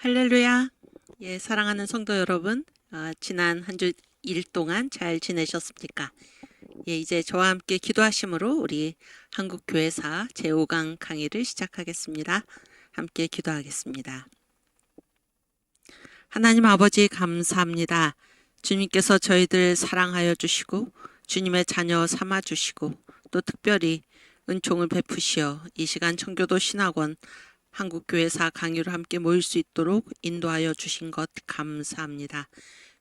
할렐루야. 예, 사랑하는 성도 여러분, 지난 한 주 일 동안 잘 지내셨습니까? 예, 이제 저와 함께 기도하심으로 우리 한국교회사 제5강 강의를 시작하겠습니다. 함께 기도하겠습니다. 하나님 아버지 감사합니다. 주님께서 저희들 사랑하여 주시고 주님의 자녀 삼아 주시고 또 특별히 은총을 베푸시어 이 시간 청교도 신학원 한국교회사 강의로 함께 모일 수 있도록 인도하여 주신 것 감사합니다.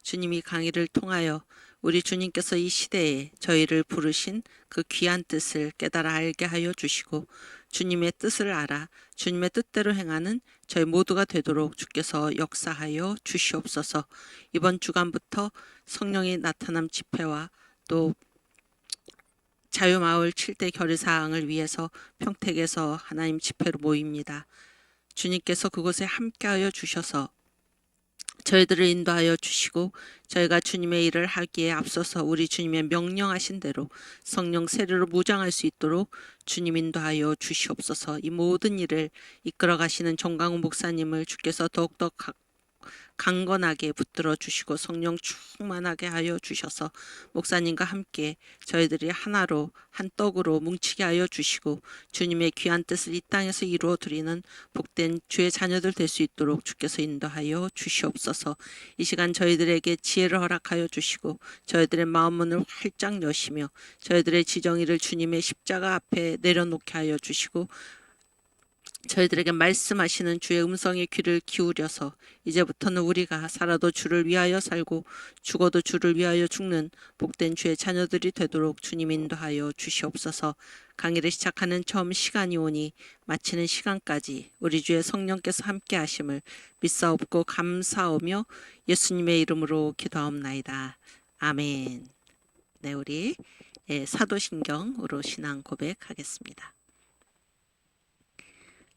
주님이 강의를 통하여 우리 주님께서 이 시대에 저희를 부르신 그 귀한 뜻을 깨달아 알게 하여 주시고 주님의 뜻을 알아 주님의 뜻대로 행하는 저희 모두가 되도록 주께서 역사하여 주시옵소서. 이번 주간부터 성령의 나타남 집회와 또 자유마을 7대 결의사항을 위해서 평택에서 하나님 집회로 모입니다. 주님께서 그곳에 함께하여 주셔서 저희들을 인도하여 주시고 저희가 주님의 일을 하기에 앞서서 우리 주님의 명령하신 대로 성령 세례로 무장할 수 있도록 주님 인도하여 주시옵소서. 이 모든 일을 이끌어 가시는 정강훈 목사님을 주께서 더욱더 강건하게 붙들어 주시고 성령 충만하게 하여 주셔서 목사님과 함께 저희들이 하나로 한 떡으로 뭉치게 하여 주시고 주님의 귀한 뜻을 이 땅에서 이루어 드리는 복된 주의 자녀들 될 수 있도록 주께서 인도하여 주시옵소서. 이 시간 저희들에게 지혜를 허락하여 주시고 저희들의 마음문을 활짝 여시며 저희들의 지정의를 주님의 십자가 앞에 내려놓게 하여 주시고 저희들에게 말씀하시는 주의 음성에 귀를 기울여서 이제부터는 우리가 살아도 주를 위하여 살고 죽어도 주를 위하여 죽는 복된 주의 자녀들이 되도록 주님 인도하여 주시옵소서. 강의를 시작하는 처음 시간이 오니 마치는 시간까지 우리 주의 성령께서 함께 하심을 믿사옵고 감사하며 예수님의 이름으로 기도하옵나이다. 아멘. 네, 우리 사도신경으로 신앙 고백하겠습니다.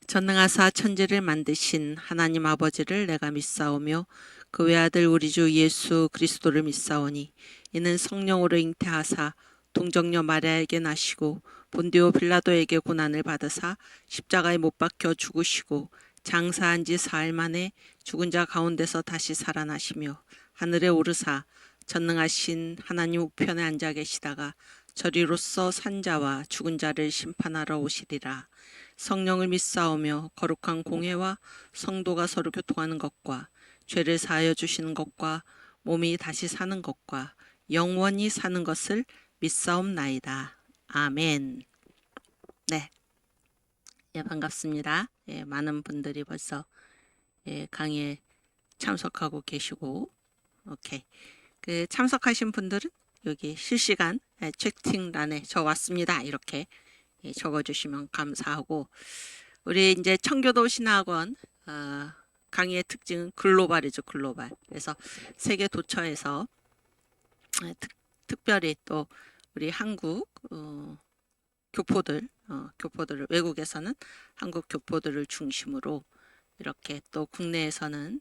전능하사 천지를 만드신 하나님 아버지를 내가 믿사오며 그 외아들 우리 주 예수 그리스도를 믿사오니 이는 성령으로 잉태하사 동정녀 마리아에게 나시고 본디오 빌라도에게 고난을 받으사 십자가에 못 박혀 죽으시고 장사한 지 사흘 만에 죽은 자 가운데서 다시 살아나시며 하늘에 오르사 전능하신 하나님 우편에 앉아 계시다가 저리로서 산자와 죽은 자를 심판하러 오시리라. 성령을 믿사오며 거룩한 공회와 성도가 서로 교통하는 것과 죄를 사하여 주시는 것과 몸이 다시 사는 것과 영원히 사는 것을 믿사옵나이다. 아멘. 네, 반갑습니다. 많은 분들이 벌써 강의에 참석하고 계시고, 오케이. 그 참석하신 분들은 여기 실시간 채팅란에 저 왔습니다. 이렇게 적어주시면 감사하고 우리 이제 청교도 신학원 강의의 특징은 글로벌이죠. 글로벌. 그래서 세계 도처에서 특별히 또 우리 한국 교포들 외국에서는 한국 교포들을 중심으로 이렇게 또 국내에서는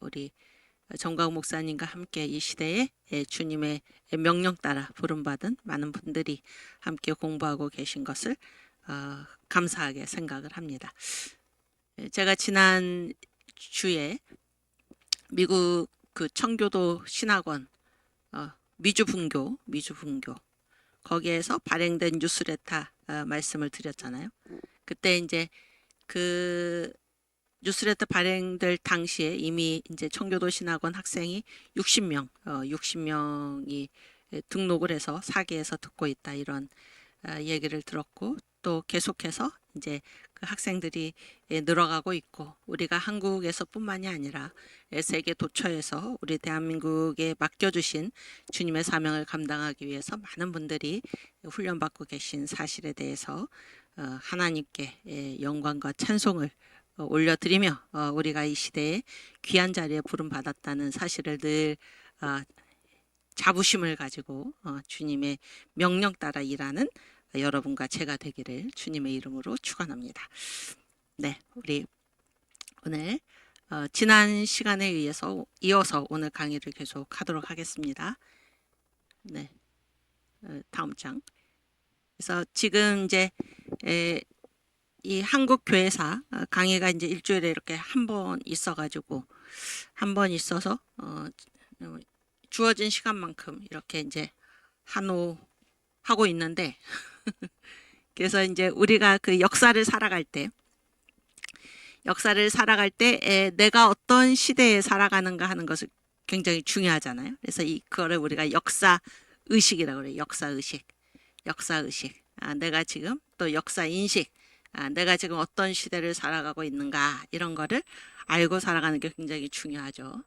우리 정광 목사님과 함께 이 시대에 주님의 명령 따라 부름받은 많은 분들이 함께 공부하고 계신 것을 감사하게 생각을 합니다. 제가 지난 주에 미국 그 청교도 신학원 미주분교 거기에서 발행된 뉴스레터 말씀을 드렸잖아요. 그때 이제 그 뉴스레터 발행될 당시에 이미 이제 청교도 신학원 학생이 60명이 등록을 해서 사기에서 듣고 있다 이런 얘기를 들었고 또 계속해서 이제 그 학생들이 늘어가고 있고 우리가 한국에서뿐만이 아니라 세계 도처에서 우리 대한민국에 맡겨주신 주님의 사명을 감당하기 위해서 많은 분들이 훈련받고 계신 사실에 대해서 하나님께 영광과 찬송을 올려드리며 우리가 이 시대에 귀한 자리에 부름받았다는 사실을 늘 자부심을 가지고 주님의 명령 따라 일하는 여러분과 제가 되기를 주님의 이름으로 축원합니다. 네, 우리 오늘 지난 시간에 이어서 오늘 강의를 계속하도록 하겠습니다. 네, 다음 장. 그래서 지금 이제 이 한국 교회사 강의가 이제 일주일에 이렇게 한 번 있어가지고 한 번 있어서 주어진 시간만큼 이렇게 이제 한호 하고 있는데 그래서 이제 우리가 그 역사를 살아갈 때 내가 어떤 시대에 살아가는가 하는 것을 굉장히 중요하잖아요. 그래서 그거를 우리가 역사 의식이라고 그래요. 역사 의식. 내가 지금 또 역사 인식. 내가 지금 어떤 시대를 살아가고 있는가 이런 거를 알고 살아가는 게 굉장히 중요하죠.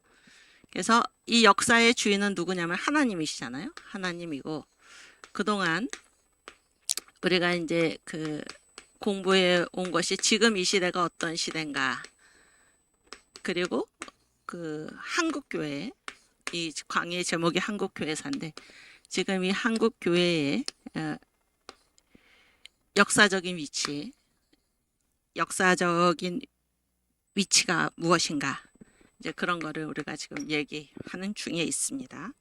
그래서 이 역사의 주인은 누구냐면 하나님이시잖아요. 하나님이고 그동안 우리가 이제 그 공부해 온 것이 지금 이 시대가 어떤 시대인가 그리고 그 한국교회 이 강의의 제목이 한국교회사인데 지금 이 한국교회의 역사적인 위치가 무엇인가 이제 그런 거를 우리가 지금 얘기하는 중에 있습니다.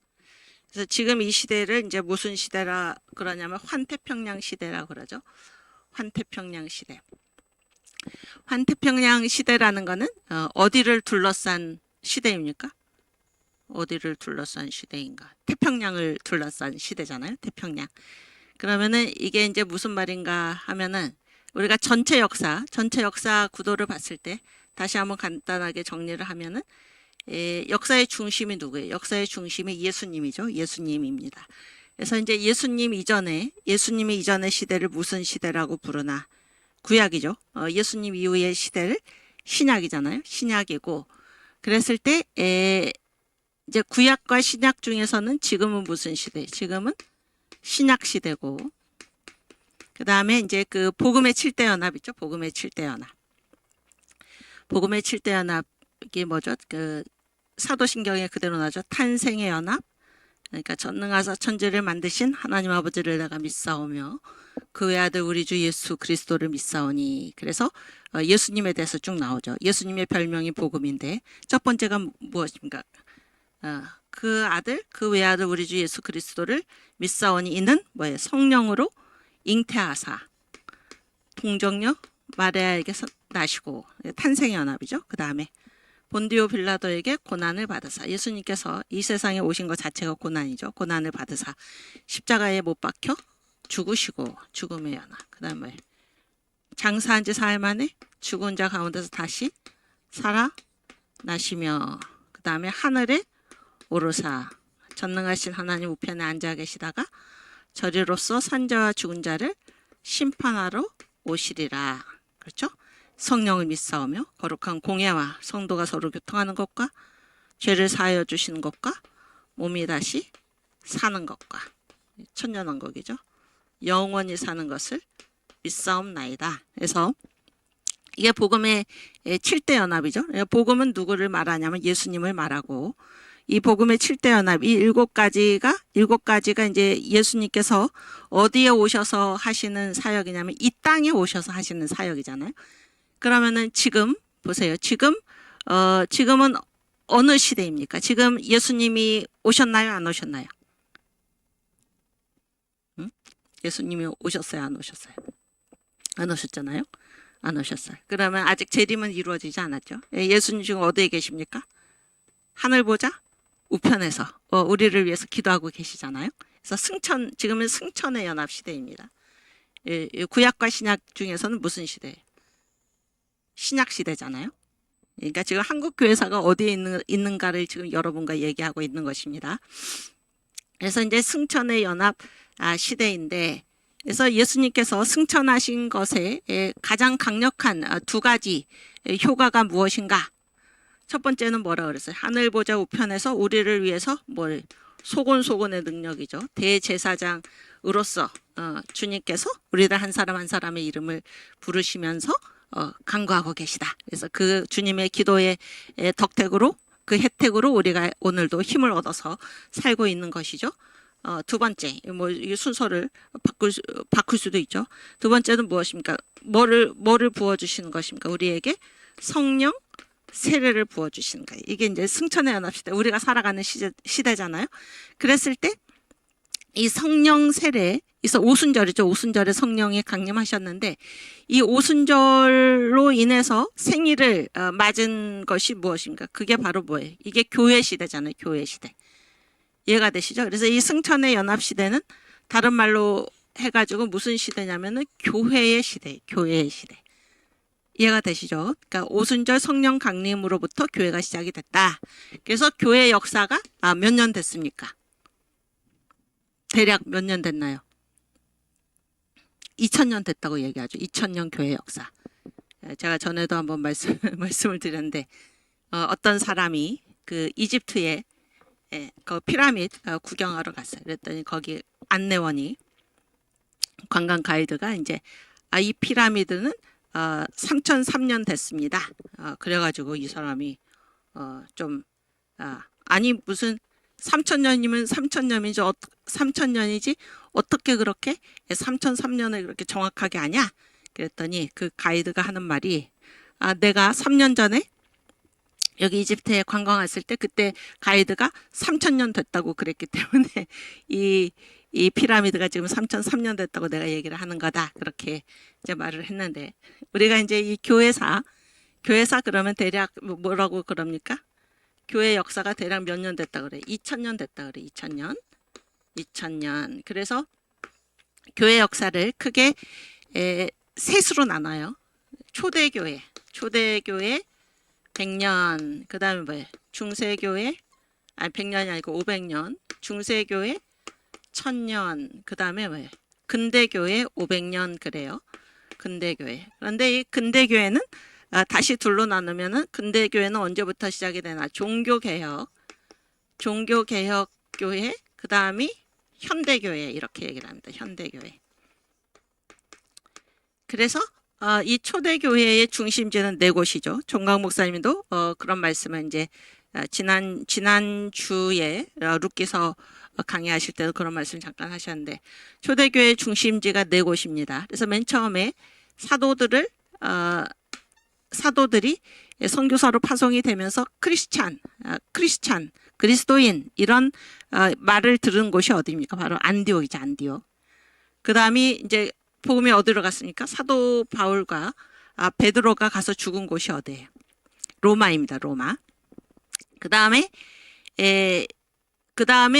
그래서 지금 이 시대를 이제 무슨 시대라 그러냐면 환태평양 시대라고 그러죠. 환태평양 시대. 환태평양 시대라는 거는 어디를 둘러싼 시대입니까? 어디를 둘러싼 시대인가? 태평양을 둘러싼 시대잖아요. 태평양. 그러면은 이게 이제 무슨 말인가 하면은 우리가 전체 역사 구도를 봤을 때 다시 한번 간단하게 정리를 하면은 역사의 중심이 누구예요? 역사의 중심이 예수님이죠. 예수님입니다. 그래서 이제 예수님이 이전의 시대를 무슨 시대라고 부르나? 구약이죠. 예수님 이후의 시대를 신약이잖아요. 신약이고 그랬을 때 이제 구약과 신약 중에서는 지금은 무슨 시대? 지금은 신약 시대고 그 다음에 이제 그 복음의 7대 연합 있죠. 복음의 7대 연합이 뭐죠? 그 사도신경에 그대로 나죠. 탄생의 연합. 그러니까 전능하사 천지를 만드신 하나님 아버지를 내가 믿사오며 그 외아들 우리 주 예수 그리스도를 믿사오니. 그래서 예수님에 대해서 쭉 나오죠. 예수님의 별명이 복음인데 첫 번째가 무엇입니까? 그 아들, 그 외아들 우리 주 예수 그리스도를 믿사오니 이는 뭐예요? 성령으로 잉태하사 동정녀 마리아에게서 나시고 탄생의 연합이죠. 그 다음에 본디오 빌라도에게 고난을 받으사 예수님께서 이 세상에 오신 것 자체가 고난이죠. 고난을 받으사 십자가에 못 박혀 죽으시고 죽음의 연합. 그 다음에 장사한 지 사흘 만에 죽은 자 가운데서 다시 살아나시며 그 다음에 하늘에 오르사 전능하신 하나님 우편에 앉아 계시다가 저리로서 산자와 죽은 자를 심판하러 오시리라. 그렇죠? 성령을 믿사오며 거룩한 공예와 성도가 서로 교통하는 것과 죄를 사하여 주시는 것과 몸이 다시 사는 것과 천년왕국이죠. 영원히 사는 것을 믿사옵나이다. 그래서 이게 복음의 7대 연합이죠. 복음은 누구를 말하냐면 예수님을 말하고 이 복음의 7대 연합, 이 일곱 가지가 이제 예수님께서 어디에 오셔서 하시는 사역이냐면 이 땅에 오셔서 하시는 사역이잖아요. 그러면은 지금 보세요. 지금은 어느 시대입니까? 지금 예수님이 오셨나요? 안 오셨나요? 응? 예수님이 오셨어요? 안 오셨어요? 안 오셨잖아요. 안 오셨어요. 그러면 아직 재림은 이루어지지 않았죠. 예수님 지금 어디에 계십니까? 하늘 보자 우편에서 우리를 위해서 기도하고 계시잖아요. 그래서 지금은 승천의 연합 시대입니다. 구약과 신약 중에서는 무슨 시대예요? 신약 시대잖아요. 그러니까 지금 한국 교회사가 어디에 있는가를 지금 여러분과 얘기하고 있는 것입니다. 그래서 이제 승천의 연합 시대인데, 그래서 예수님께서 승천하신 것에 가장 강력한 두 가지 효과가 무엇인가? 첫 번째는 뭐라 그랬어요? 하늘 보좌 우편에서 우리를 위해서 소곤소곤의 능력이죠. 대제사장으로서 주님께서 우리들 한 사람 한 사람의 이름을 부르시면서 간구하고 계시다. 그래서 그 주님의 기도의 덕택으로 그 혜택으로 우리가 오늘도 힘을 얻어서 살고 있는 것이죠. 두 번째, 이 순서를 바꿀 수도 있죠. 두 번째는 무엇입니까? 뭐를 부어주시는 것입니까? 우리에게 성령 세례를 부어주시는 거예요. 이게 이제 승천의 연합 시대, 우리가 살아가는 시대잖아요. 그랬을 때 이 성령 세례, 그래서 오순절이죠. 오순절에 성령이 강림하셨는데 이 오순절로 인해서 생일을 맞은 것이 무엇인가? 그게 바로 뭐예요? 이게 교회 시대잖아요. 교회 시대. 이해가 되시죠? 그래서 이 승천의 연합 시대는 다른 말로 해가지고 무슨 시대냐면은 교회의 시대, 교회의 시대. 이해가 되시죠? 그러니까 오순절 성령 강림으로부터 교회가 시작이 됐다. 그래서 교회 역사가 몇 년 됐습니까? 대략 몇 년 됐나요? 2000년 됐다고 얘기하죠. 2000년 교회 역사. 제가 전에도 한번 말씀을 드렸는데 어떤 사람이 그 이집트에 그 피라미드 구경하러 갔어요. 그랬더니 거기 안내원이 관광 가이드가 이제 이 피라미드는 3003년 됐습니다. 그래가지고 이 사람이 좀 아니 무슨 3000년이면 3000년이지 3000년이지 어떻게 그렇게 3003년을 그렇게 정확하게 아냐? 그랬더니 그 가이드가 하는 말이 내가 3년 전에 여기 이집트에 관광 왔을 때 그때 가이드가 3000년 됐다고 그랬기 때문에 이 피라미드가 지금 3003년 됐다고 내가 얘기를 하는 거다. 그렇게 이제 말을 했는데 우리가 이제 이 교회사 그러면 대략 뭐라고 그럽니까? 교회 역사가 대략 몇 년 됐다 그래? 2000년 됐다 그래. 2000년. 그래서 교회 역사를 크게 셋으로 나눠요. 초대교회 100년. 그다음에 뭐예요? 중세교회 100년이 아니고 500년. 중세교회 1000년. 그다음에 뭐예요? 근대교회 500년 그래요. 근대교회. 그런데 이 근대교회는 다시 둘로 나누면은 근대교회는 언제부터 시작이 되나? 종교개혁교회, 그 다음이 현대교회 이렇게 얘기를 합니다. 현대교회. 그래서 이 초대교회의 중심지는 네 곳이죠. 종강 목사님도 그런 말씀을 이제 지난 주에 룻기서 강의하실 때도 그런 말씀 잠깐 하셨는데 초대교회의 중심지가 네 곳입니다. 그래서 맨 처음에 사도들이 선교사로 파송이 되면서 그리스도인 이런 말을 들은 곳이 어디입니까? 바로 안디옥이죠. 안디옥. 그 다음이 이제 복음이 어디로 갔습니까? 사도 바울과 베드로가 가서 죽은 곳이 어디예요? 로마입니다. 로마. 그 다음에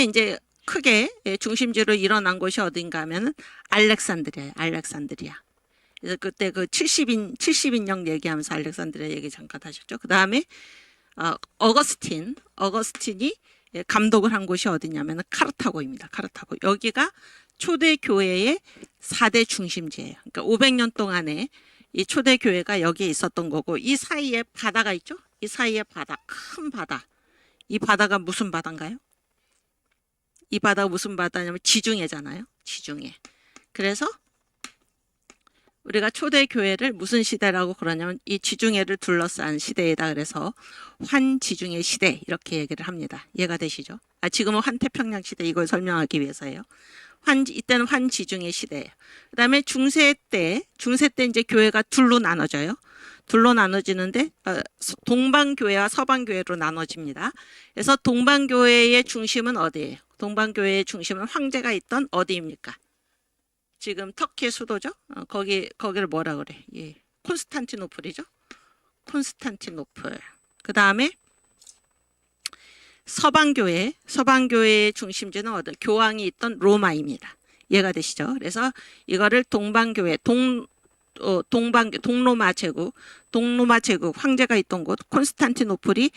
이제 크게 중심지로 일어난 곳이 어딘가 하면은 알렉산드리아. 그래서 그때 그 70인령 얘기하면서 알렉산드리아 얘기 잠깐 하셨죠. 그 다음에 어거스틴이 감독을 한 곳이 어디냐면 카르타고입니다. 카르타고. 여기가 초대교회의 4대 중심지예요. 그러니까 500년 동안에 이 초대교회가 여기에 있었던 거고 이 사이에 바다가 있죠. 이 사이에 큰 바다. 이 바다가 무슨 바다인가요? 이 바다가 무슨 바다냐면 지중해잖아요. 지중해. 그래서 우리가 초대교회를 무슨 시대라고 그러냐면 이 지중해를 둘러싼 시대이다. 그래서 환지중해 시대 이렇게 얘기를 합니다. 이해가 되시죠? 지금은 환태평양 시대 이걸 설명하기 위해서예요. 이때는 환지중해 시대예요. 그 다음에 중세 때 이제 교회가 둘로 나눠져요. 둘로 나눠지는데 동방교회와 서방교회로 나눠집니다. 그래서 동방교회의 중심은 어디예요? 동방교회의 중심은 황제가 있던 어디입니까? 지금 터키의 수도죠. 거기를 뭐라 그래? 예, 콘스탄티노플이죠. 콘스탄티노플. 그 다음에 서방교회의 중심지는 어디? 교황이 있던 로마입니다. 이해가 되시죠? 그래서 이거를 동방교회, 동로마 제국 황제가 있던 곳 콘스탄티노플이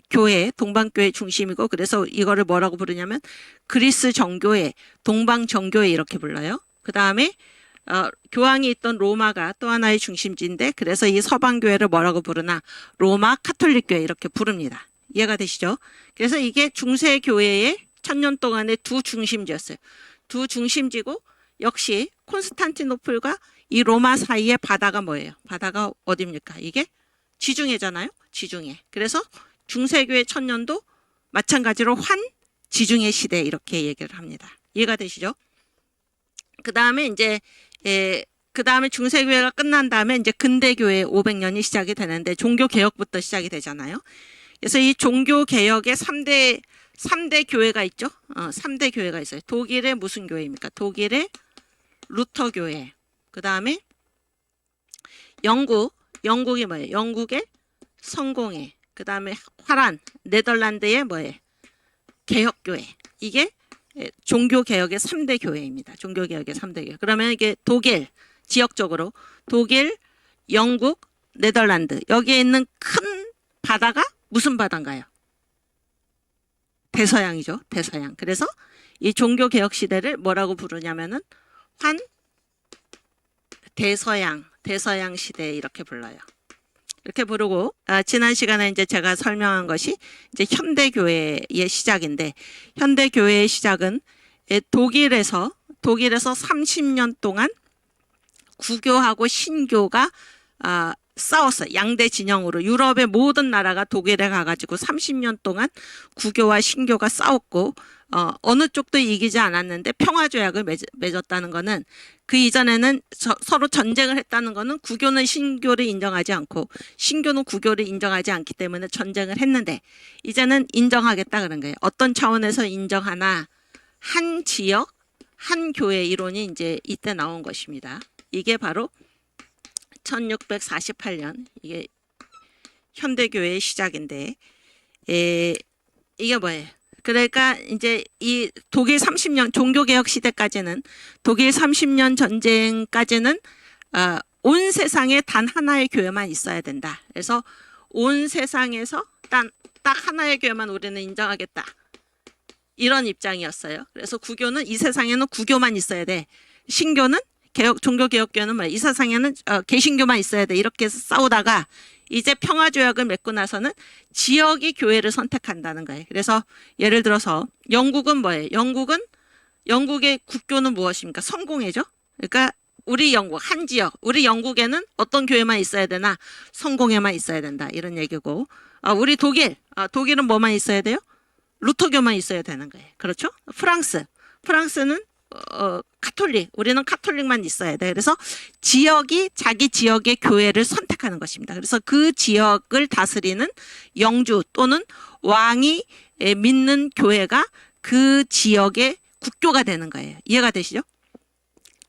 교회, 동방교회 중심이고 그래서 이거를 뭐라고 부르냐면 그리스 정교회, 동방 정교회 이렇게 불러요. 그 다음에 교황이 있던 로마가 또 하나의 중심지인데 그래서 이 서방교회를 뭐라고 부르나 로마 카톨릭교회 이렇게 부릅니다. 이해가 되시죠? 그래서 이게 중세교회의 1000년 동안의 두 중심지였어요. 두 중심지고 역시 콘스탄티노플과 이 로마 사이의 바다가 뭐예요? 바다가 어디입니까? 이게 지중해잖아요. 지중해. 그래서 중세교회 1000년도 마찬가지로 환지중해 시대 이렇게 얘기를 합니다. 이해가 되시죠? 그 다음에 중세교회가 끝난 다음에 이제 근대교회 500년이 시작이 되는데 종교개혁부터 시작이 되잖아요. 그래서 이 종교개혁의 3대 교회가 있죠. 3대 교회가 있어요. 독일의 무슨 교회입니까? 독일의 루터 교회. 그 다음에 영국이 뭐예요? 영국의 성공회. 그 다음에 화란, 네덜란드의 뭐예요? 개혁교회. 이게 종교개혁의 3대 교회입니다. 종교개혁의 3대 교회. 그러면 이게 독일, 지역적으로 독일, 영국, 네덜란드. 여기에 있는 큰 바다가 무슨 바다인가요? 대서양이죠. 대서양. 그래서 이 종교개혁 시대를 뭐라고 부르냐면은 대서양 시대 이렇게 불러요. 이렇게 부르고 지난 시간에 이제 제가 설명한 것이 이제 현대교회의 시작인데 현대교회의 시작은 독일에서 30년 동안 구교하고 신교가 싸웠어요. 양대 진영으로 유럽의 모든 나라가 독일에 가가지고 30년 동안 구교와 신교가 싸웠고 어느 쪽도 이기지 않았는데 평화조약을 맺었다는 거는 그 이전에는 서로 전쟁을 했다는 거는 구교는 신교를 인정하지 않고 신교는 구교를 인정하지 않기 때문에 전쟁을 했는데 이제는 인정하겠다 그런 거예요. 어떤 차원에서 인정하나 한 지역, 한 교회 이론이 이제 이때 나온 것입니다. 이게 바로 1648년 이게 현대교회의 시작인데 이게 뭐예요? 그러니까 이제 이 독일 30년 종교개혁 시대까지는 독일 30년 전쟁까지는 온 세상에 단 하나의 교회만 있어야 된다. 그래서 온 세상에서 딱 하나의 교회만 우리는 인정하겠다. 이런 입장이었어요. 그래서 구교는 이 세상에는 구교만 있어야 돼. 신교는 종교개혁교회는 뭐야? 이 세상에는 개신교만 있어야 돼. 이렇게 해서 싸우다가 이제 평화조약을 맺고 나서는 지역이 교회를 선택한다는 거예요. 그래서 예를 들어서 영국은 뭐예요? 영국의 국교는 무엇입니까? 성공회죠. 그러니까 우리 영국 한 지역, 우리 영국에는 어떤 교회만 있어야 되나? 성공회만 있어야 된다. 이런 얘기고 우리 독일은 뭐만 있어야 돼요? 루터교만 있어야 되는 거예요. 그렇죠? 프랑스는 카톨릭, 우리는 카톨릭만 있어야 돼. 그래서 자기 지역의 교회를 선택하는 것입니다. 그래서 그 지역을 다스리는 영주 또는 왕이 믿는 교회가 그 지역의 국교가 되는 거예요. 이해가 되시죠?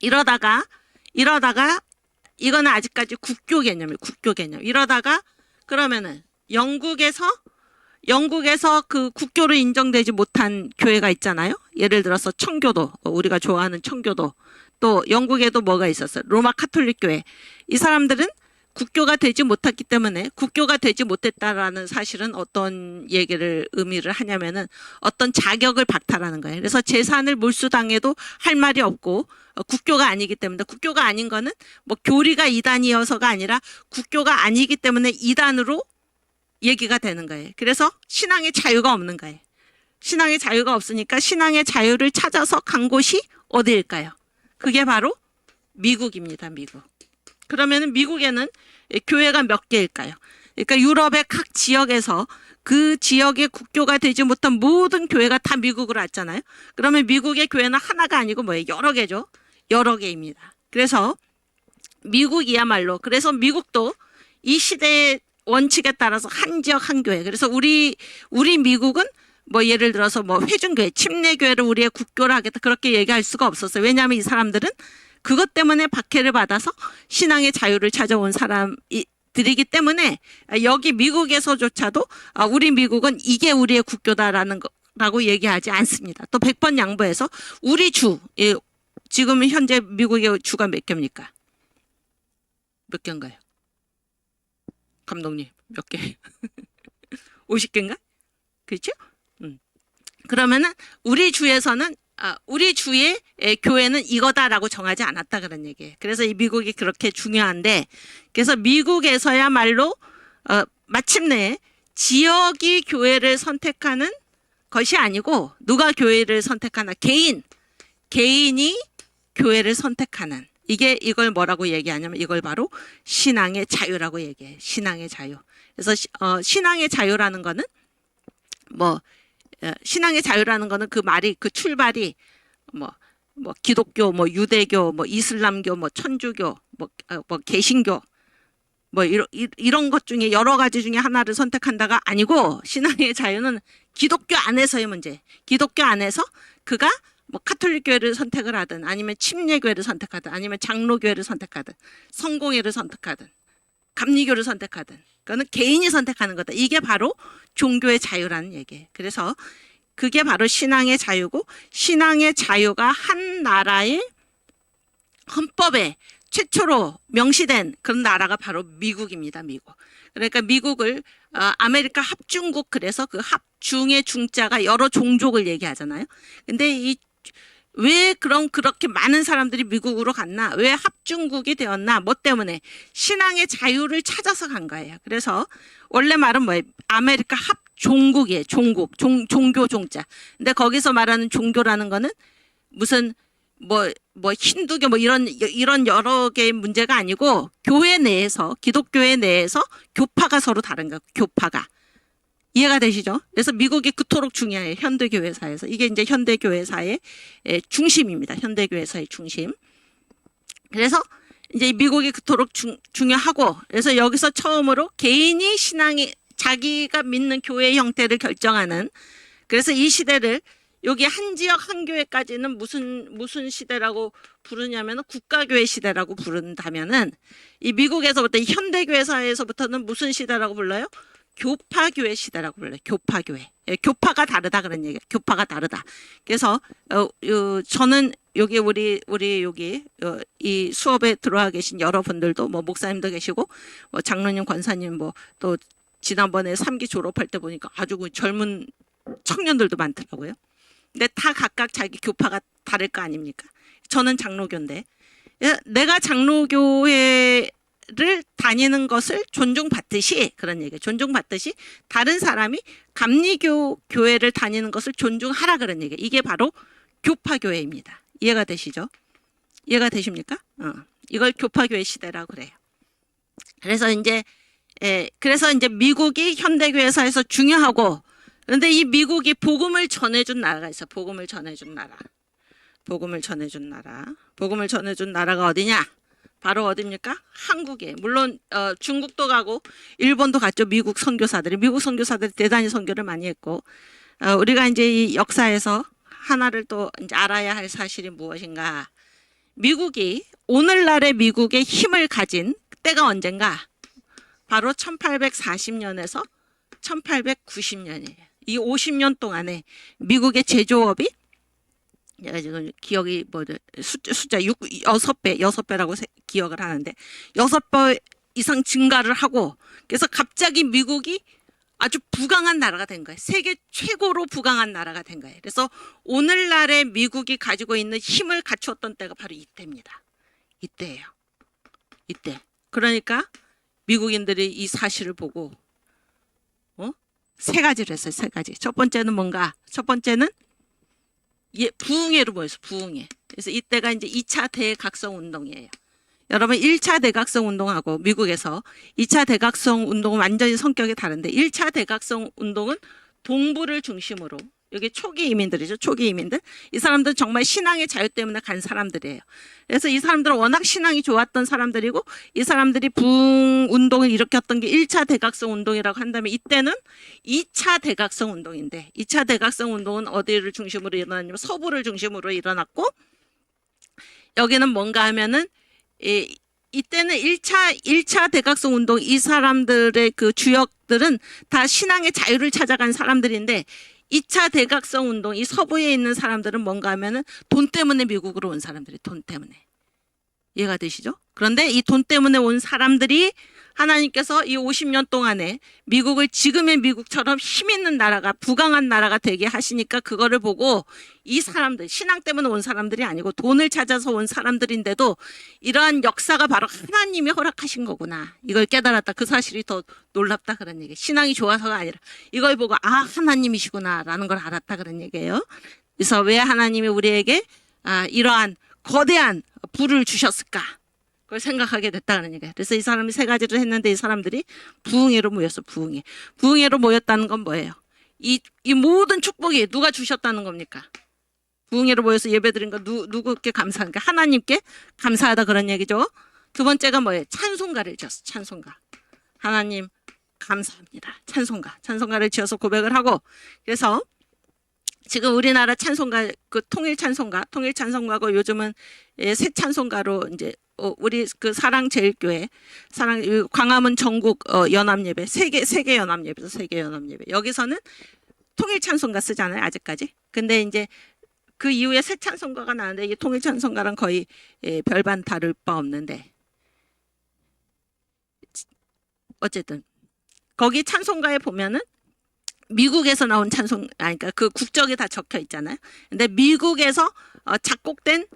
이러다가 이거는 아직까지 국교 개념이에요. 국교 개념. 이러다가 그러면은 영국에서 그 국교로 인정되지 못한 교회가 있잖아요. 예를 들어서 청교도, 우리가 좋아하는 청교도. 또 영국에도 뭐가 있었어요? 로마 카톨릭 교회. 이 사람들은 국교가 되지 못했기 때문에 국교가 되지 못했다라는 사실은 어떤 의미를 하냐면은 어떤 자격을 박탈하는 거예요. 그래서 재산을 몰수당해도 할 말이 없고 국교가 아니기 때문에 국교가 아닌 거는 뭐 교리가 이단이어서가 아니라 국교가 아니기 때문에 이단으로 얘기가 되는 거예요. 그래서 신앙의 자유가 없는 거예요. 신앙의 자유가 없으니까 신앙의 자유를 찾아서 간 곳이 어디일까요? 그게 바로 미국입니다. 미국. 그러면 미국에는 교회가 몇 개일까요? 그러니까 유럽의 각 지역에서 그 지역의 국교가 되지 못한 모든 교회가 다 미국으로 왔잖아요. 그러면 미국의 교회는 하나가 아니고 뭐예요? 여러 개죠. 여러 개입니다. 그래서 미국이야말로 그래서 미국도 이 시대의 원칙에 따라서 한 지역 한 교회. 그래서 우리 미국은 뭐 예를 들어서 뭐 회중교회, 침례교회를 우리의 국교로 하겠다 그렇게 얘기할 수가 없었어요. 왜냐하면 이 사람들은 그것 때문에 박해를 받아서 신앙의 자유를 찾아온 사람들이기 때문에 여기 미국에서조차도 우리 미국은 이게 우리의 국교다라는 거라고 얘기하지 않습니다. 또 100번 양보해서 우리 지금 현재 미국의 주가 몇 개입니까? 몇 개인가요? 감독님 몇 개? 50개인가? 그렇죠? 그러면은 우리 주에서는 우리 주의 교회는 이거다라고 정하지 않았다 그런 얘기예요. 그래서 이 미국이 그렇게 중요한데 그래서 미국에서야말로 마침내 지역이 교회를 선택하는 것이 아니고 누가 교회를 선택하나 개인이 교회를 선택하는 이걸 뭐라고 얘기하냐면 이걸 바로 신앙의 자유라고 얘기해요. 신앙의 자유. 그래서 신앙의 자유라는 거는 신앙의 자유라는 거는 그 출발이 기독교, 유대교, 이슬람교, 천주교, 개신교 뭐 이런 것 중에 여러 가지 중에 하나를 선택한다가 아니고 신앙의 자유는 기독교 안에서의 문제. 기독교 안에서 그가 뭐 카톨릭 교회를 선택을 하든 아니면 침례교회를 선택하든 아니면 장로교회를 선택하든 성공회를 선택하든 감리교를 선택하든 그거는 개인이 선택하는 거다. 이게 바로 종교의 자유라는 얘기예요. 그래서 그게 바로 신앙의 자유고 신앙의 자유가 한 나라의 헌법에 최초로 명시된 그런 나라가 바로 미국입니다. 미국. 그러니까 미국을 아메리카 합중국 그래서 그 합중의 중자가 여러 종족을 얘기하잖아요. 근데 왜 그렇게 많은 사람들이 미국으로 갔나? 왜 합중국이 되었나? 뭐 때문에? 신앙의 자유를 찾아서 간 거예요. 그래서 원래 말은 뭐예요? 아메리카 합종국이에요. 종교 종자. 근데 거기서 말하는 종교라는 거는 무슨 뭐 힌두교 뭐 이런 여러 개의 문제가 아니고 교회 내에서 기독교회 내에서 교파가 서로 다른 거예요. 교파가. 이해가 되시죠? 그래서 미국이 그토록 중요해요. 현대교회사에서. 이게 이제 현대교회사의 중심입니다. 현대교회사의 중심. 그래서 이제 미국이 그토록 중요하고 그래서 여기서 처음으로 개인이 자기가 믿는 교회 형태를 결정하는 그래서 이 시대를 여기 한 지역 한 교회까지는 무슨 시대라고 부르냐면 국가교회 시대라고 부른다면은 이 미국에서부터 이 현대교회사에서부터는 무슨 시대라고 불러요? 교파교회 시대라고 불러요. 교파교회. 예, 교파가 다르다 그런 얘기예요. 교파가 다르다. 그래서 저는 여기 우리 여기 이 수업에 들어와 계신 여러분들도 뭐 목사님도 계시고 뭐 장로님, 권사님 뭐 또 지난번에 3기 졸업할 때 보니까 아주 젊은 청년들도 많더라고요. 근데 다 각각 자기 교파가 다를 거 아닙니까? 저는 장로교인데 내가 장로교회를 다니는 것을 존중받듯이 그런 얘기예요. 존중받듯이 다른 사람이 감리교 교회를 다니는 것을 존중하라 그런 얘기예요. 이게 바로 교파교회입니다. 이해가 되시죠? 이해가 되십니까? 이걸 교파교회 시대라고 그래요. 그래서 이제 미국이 현대교회사에서 중요하고 그런데 이 미국이 복음을 전해준 나라가 있어. 복음을 전해준 나라. 복음을 전해준 나라가 어디냐? 바로 어디입니까? 한국에. 물론 중국도 가고 일본도 갔죠. 미국 선교사들이 대단히 선교를 많이 했고 우리가 이제 이 역사에서 하나를 또 이제 알아야 할 사실이 무엇인가? 미국이 오늘날의 미국의 힘을 가진 때가 언젠가? 바로 1840년에서 1890년이에요. 이 50년 동안에 미국의 제조업이 지금 기억이 숫자 6배라고 기억을 하는데 6배 이상 증가를 하고 그래서 갑자기 미국이 아주 부강한 나라가 된 거예요. 세계 최고로 부강한 나라가 된 거예요. 그래서 오늘날의 미국이 가지고 있는 힘을 갖추었던 때가 바로 이때입니다. 이때예요. 이때. 그러니까 미국인들이 이 사실을 보고 세 가지를 했어요. 세 가지. 첫 번째는 뭔가? 첫 번째는 부흥회로 모였어요. 부흥회. 그래서 이때가 이제 2차 대각성 운동이에요. 여러분 1차 대각성 운동하고 미국에서 2차 대각성 운동은 완전히 성격이 다른데 1차 대각성 운동은 동부를 중심으로 여기 초기 이민들이죠. 초기 이민들. 이 사람들은 정말 신앙의 자유 때문에 간 사람들이에요. 그래서 이 사람들은 워낙 신앙이 좋았던 사람들이고 이 사람들이 부흥 운동을 일으켰던 게 1차 대각성 운동이라고 한다면 이때는 2차 대각성 운동인데 2차 대각성 운동은 어디를 중심으로 일어났냐면 서부를 중심으로 일어났고 여기는 뭔가 하면은 이때는 1차 대각성 운동 이 사람들의 그 주역들은 다 신앙의 자유를 찾아간 사람들인데 2차 대각성 운동 이 서부에 있는 사람들은 뭔가 하면은 돈 때문에 미국으로 온 사람들이 돈 때문에 이해가 되시죠? 그런데 이 돈 때문에 온 사람들이 하나님께서 이 50년 동안에 미국을 지금의 미국처럼 힘 있는 나라가 부강한 나라가 되게 하시니까 그거를 보고 이 사람들 신앙 때문에 온 사람들이 아니고 돈을 찾아서 온 사람들인데도 이러한 역사가 바로 하나님이 허락하신 거구나. 이걸 깨달았다. 그 사실이 더 놀랍다 그런 얘기. 신앙이 좋아서가 아니라 이걸 보고 하나님이시구나라는 걸 알았다 그런 얘기예요. 그래서 왜 하나님이 우리에게 이러한 거대한 부를 주셨을까? 그걸 생각하게 됐다는 얘기예요. 그래서 이 사람이 세 가지를 했는데 이 사람들이 부흥회로 모였어. 부흥회로 모였다는 건 뭐예요? 이 모든 축복이 누가 주셨다는 겁니까? 부흥회로 모여서 예배드린 거 누구께 감사한가? 하나님께 감사하다 그런 얘기죠. 두 번째가 뭐예요? 찬송가를 지었어. 찬송가. 하나님 감사합니다. 찬송가를 지어서 고백을 하고, 그래서 지금 우리나라 찬송가, 그 통일 찬송가고 요즘은 새 찬송가로 이제 우리 그 사랑제일교회, 광화문 전국 연합예배, 세계 연합예배죠. 세계 연합예배. 여기서는 통일 찬송가 쓰잖아요. 아직까지. 근데 이제 그 이후에 새 찬송가가 나는데 이 통일 찬송가랑 거의 별반 다를 바 없는데, 어쨌든 거기 찬송가에 보면은 미국에서 나온 그러니까 그 국적이 다 적혀 있잖아요. 근데 미국에서 작곡된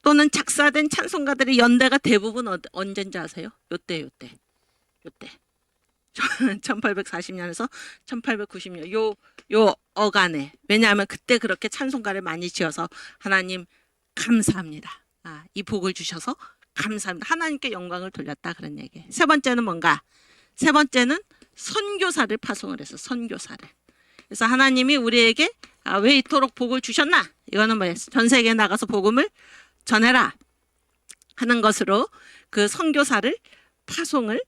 또는 작사된 찬송가들의 연대가 대부분 언제인지 아세요? 요때 1840년에서 1890년 요 어간에. 왜냐하면 그때 그렇게 찬송가를 많이 지어서 하나님 감사합니다. 이 복을 주셔서 감사합니다. 하나님께 영광을 돌렸다, 그런 얘기. 세 번째는 뭔가? 세 번째는 선교사를 파송을 했어. 선교사를. 그래서 하나님이 우리에게 왜 이토록 복을 주셨나? 이거는 뭐예요? 전 세계에 나가서 복음을 전해라 하는 것으로 그 선교사를 파송을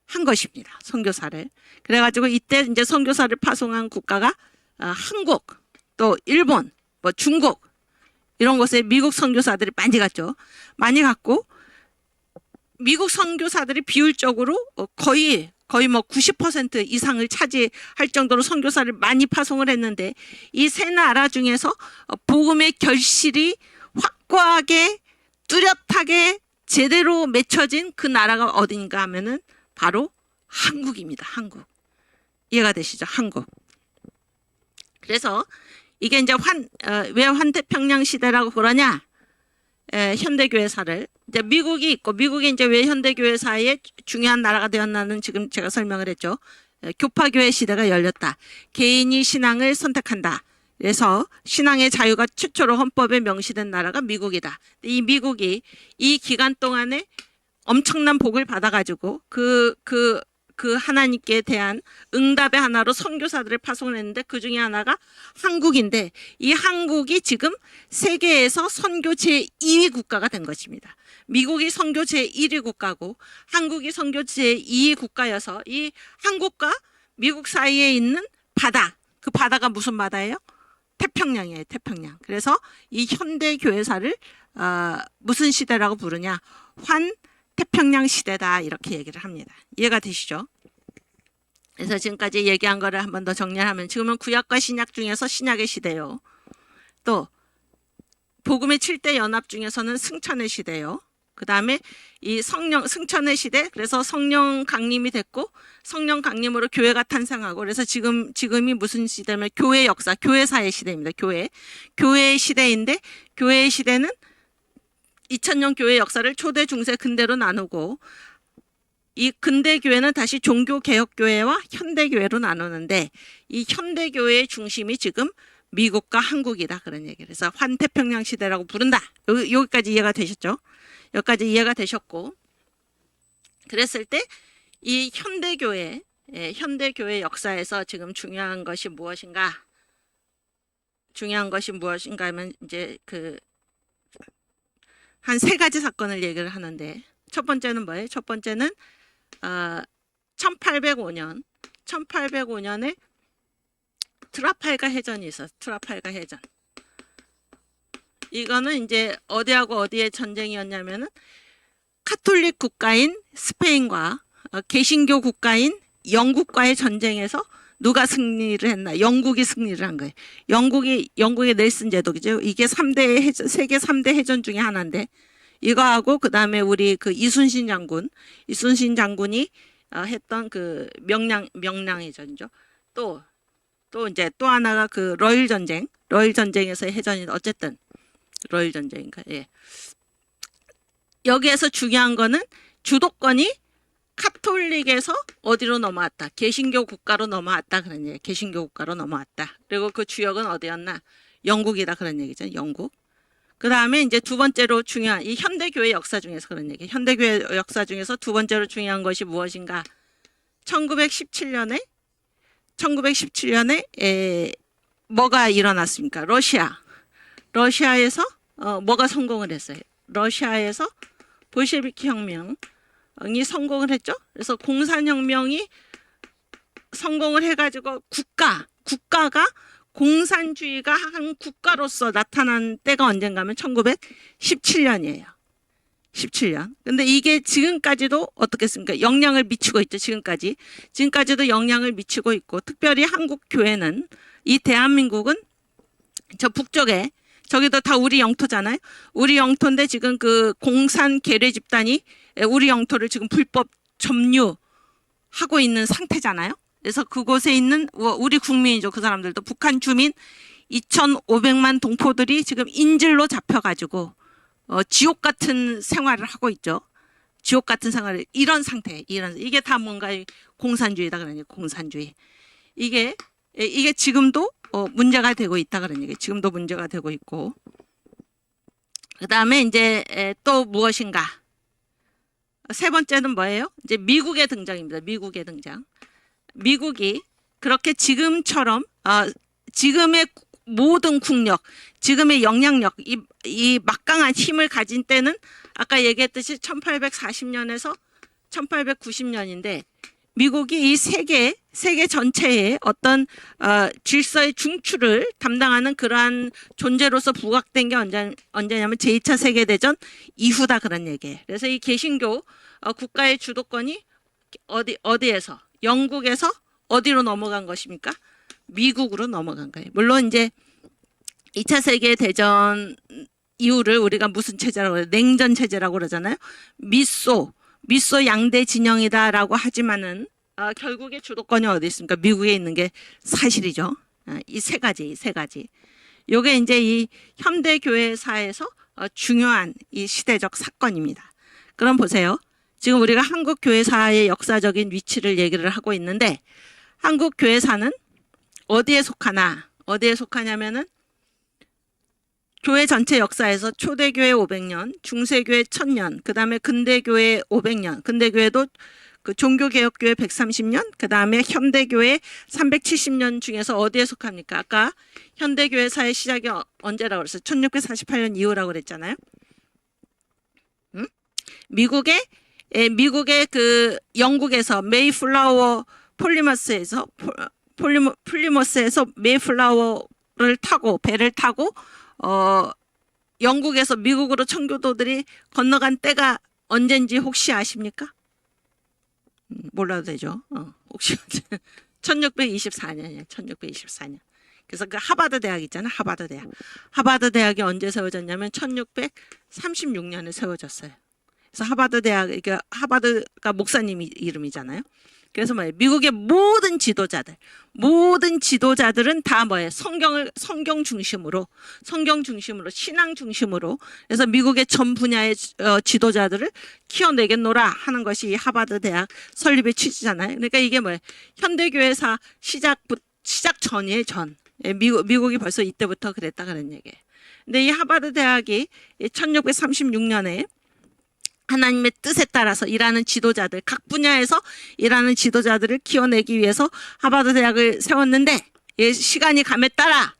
한 것입니다. 선교사를. 그래가지고 이때 이제 선교사를 파송한 국가가 한국, 또 일본, 뭐 중국, 이런 곳에 미국 선교사들이 많이 갔죠. 많이 갔고, 미국 선교사들이 비율적으로 거의 뭐 90% 이상을 차지할 정도로 선교사를 많이 파송을 했는데, 이 세 나라 중에서 복음의 결실이 확고하게 뚜렷하게 제대로 맺혀진 그 나라가 어딘가 하면은 바로 한국입니다. 한국. 이해가 되시죠? 한국. 그래서 이게 이제 왜 환태평양 시대라고 그러냐? 현대교회사를 이제 미국이 있고, 미국이 이제 왜 현대교회사의 중요한 나라가 되었나는 지금 제가 설명을 했죠. 교파교회 시대가 열렸다. 개인이 신앙을 선택한다. 그래서 신앙의 자유가 최초로 헌법에 명시된 나라가 미국이다. 이 미국이 이 기간 동안에 엄청난 복을 받아가지고 그 하나님께 대한 응답의 하나로 선교사들을 파송을 했는데, 그 중에 하나가 한국인데, 이 한국이 지금 세계에서 선교 제2위 국가가 된 것입니다. 미국이 선교 제1위 국가고 한국이 선교 제2위 국가여서 이 한국과 미국 사이에 있는 바다, 그 바다가 무슨 바다예요? 태평양이에요. 태평양. 그래서 이 현대교회사를 무슨 시대라고 부르냐? 태평양 시대다, 이렇게 얘기를 합니다. 이해가 되시죠? 그래서 지금까지 얘기한 거를 한 번 더 정리하면, 지금은 구약과 신약 중에서 신약의 시대요. 또 복음의 7대 연합 중에서는 승천의 시대요. 그 다음에 이 승천의 시대, 그래서 성령 강림이 됐고, 성령 강림으로 교회가 탄생하고, 그래서 지금이 무슨 시대면 교회 역사, 교회사의 시대입니다. 교회의 시대인데, 교회의 시대는 2000년 교회 역사를 초대, 중세, 근대로 나누고, 이 근대 교회는 다시 종교 개혁 교회와 현대 교회로 나누는데, 이 현대 교회의 중심이 지금 미국과 한국이다, 그런 얘기를 해서 환태평양 시대라고 부른다. 여기까지 이해가 되셨죠? 여기까지 이해가 되셨고, 그랬을 때 이 현대 교회 역사에서 지금 중요한 것이 무엇인가? 하면 이제 한 세 가지 사건을 얘기를 하는데, 첫 번째는 뭐예요? 첫 번째는 1805년에 트라팔가 해전이 있었어요. 트라팔가 해전. 이거는 이제 어디하고 어디의 전쟁이었냐면은 카톨릭 국가인 스페인과 개신교 국가인 영국과의 전쟁에서 누가 승리를 했나? 영국이 승리를 한 거예요. 영국의 넬슨 제독이죠. 이게 세계 3대 해전 중에 하나인데, 이거하고 그다음에 우리 그 이순신 장군이 했던 그 명량해전이죠. 또 이제 또 하나가 그 러일 전쟁에서의 해전이, 어쨌든 러일 전쟁인가. 예. 여기에서 중요한 거는 주도권이 카톨릭에서 어디로 넘어왔다? 개신교 국가로 넘어왔다, 그런 얘기. 개신교 국가로 넘어왔다. 그리고 그 주역은 어디였나? 영국이다, 그런 얘기죠. 영국. 그 다음에 이제 두 번째로 중요한 이 현대교회 역사 중에서 그런 얘기. 현대교회 역사 중에서 두 번째로 중요한 것이 무엇인가? 1917년에 뭐가 일어났습니까? 러시아에서 뭐가 성공을 했어요? 러시아에서 볼셰비키 혁명이 성공을 했죠. 그래서 공산혁명이 성공을 해가지고 국가가 공산주의가 한 국가로서 나타난 때가 언젠가면 1917년이에요. 17년. 근데 이게 지금까지도 어떻겠습니까? 영향을 미치고 있죠. 지금까지도 영향을 미치고 있고, 특별히 한국 교회는, 이 대한민국은 저 북쪽에, 저기도 다 우리 영토잖아요. 우리 영토인데 지금 그 공산 괴뢰 집단이 우리 영토를 지금 불법 점유하고 있는 상태잖아요. 그래서 그곳에 있는 우리 국민이죠. 그 사람들도 북한 주민 2,500만 동포들이 지금 인질로 잡혀가지고 지옥 같은 생활을 하고 있죠. 지옥 같은 생활을, 이런 상태, 이게 다 뭔가 공산주의다 그러니 공산주의. 이게 지금도 문제가 되고 있다 그런 얘기. 지금도 문제가 되고 있고. 그다음에 이제 또 무엇인가? 세 번째는 뭐예요? 이제 미국의 등장입니다. 미국의 등장. 미국이 그렇게 지금처럼 지금의 모든 국력, 지금의 영향력, 이 막강한 힘을 가진 때는 아까 얘기했듯이 1840년에서 1890년인데 미국이 이 세계 전체의 어떤 질서의 중추를 담당하는 그러한 존재로서 부각된 게 언제냐면 제2차 세계대전 이후다 그런 얘기예요. 그래서 이 개신교 국가의 주도권이 어디에서? 영국에서 어디로 넘어간 것입니까? 미국으로 넘어간 거예요. 물론 이제 2차 세계대전 이후를 우리가 무슨 체제라고 해요? 냉전 체제라고 그러잖아요. 미소 양대 진영이다라고 하지만은 결국에 주도권이 어디 있습니까? 미국에 있는 게 사실이죠. 이 세 가지. 요게 이제 이 현대 교회사에서 중요한 이 시대적 사건입니다. 그럼 보세요. 지금 우리가 한국 교회사의 역사적인 위치를 얘기를 하고 있는데 한국 교회사는 어디에 속하냐면은 교회 전체 역사에서 초대교회 500년, 중세교회 1000년, 그 다음에 근대교회 500년, 근대교회도 그 종교개혁교회 130년, 그 다음에 현대교회 370년 중에서 어디에 속합니까? 아까 현대교회사의 시작이 언제라고 그랬어요? 1648년 이후라고 그랬잖아요. 미국의 그 영국에서 메이플라워 플리머스에서 메이플라워를 타고 배를 타고 영국에서 미국으로 청교도들이 건너간 때가 언젠지 혹시 아십니까? 몰라도 되죠. 혹시 1624년이에요. 1624년. 그래서 그 하버드 대학 있잖아요. 하버드 대학이 언제 세워졌냐면 1636년에 세워졌어요. 그래서 하버드 대학, 그러니까 하버드가 목사님 이름이잖아요. 그래서 뭐예요? 미국의 모든 지도자들은 다 뭐예요? 성경 중심으로, 신앙 중심으로. 그래서 미국의 전 분야의 지도자들을 키워내겠노라 하는 것이 이 하버드 대학 설립의 취지잖아요. 그러니까 이게 뭐예요? 현대교회사 시작 전이에요, 전. 미국이 벌써 이때부터 그랬다 그런 얘기예요. 근데 이 하버드 대학이 1636년에 하나님의 뜻에 따라서 일하는 지도자들, 각 분야에서 일하는 지도자들을 키워내기 위해서 하버드 대학을 세웠는데 시간이 감에 따라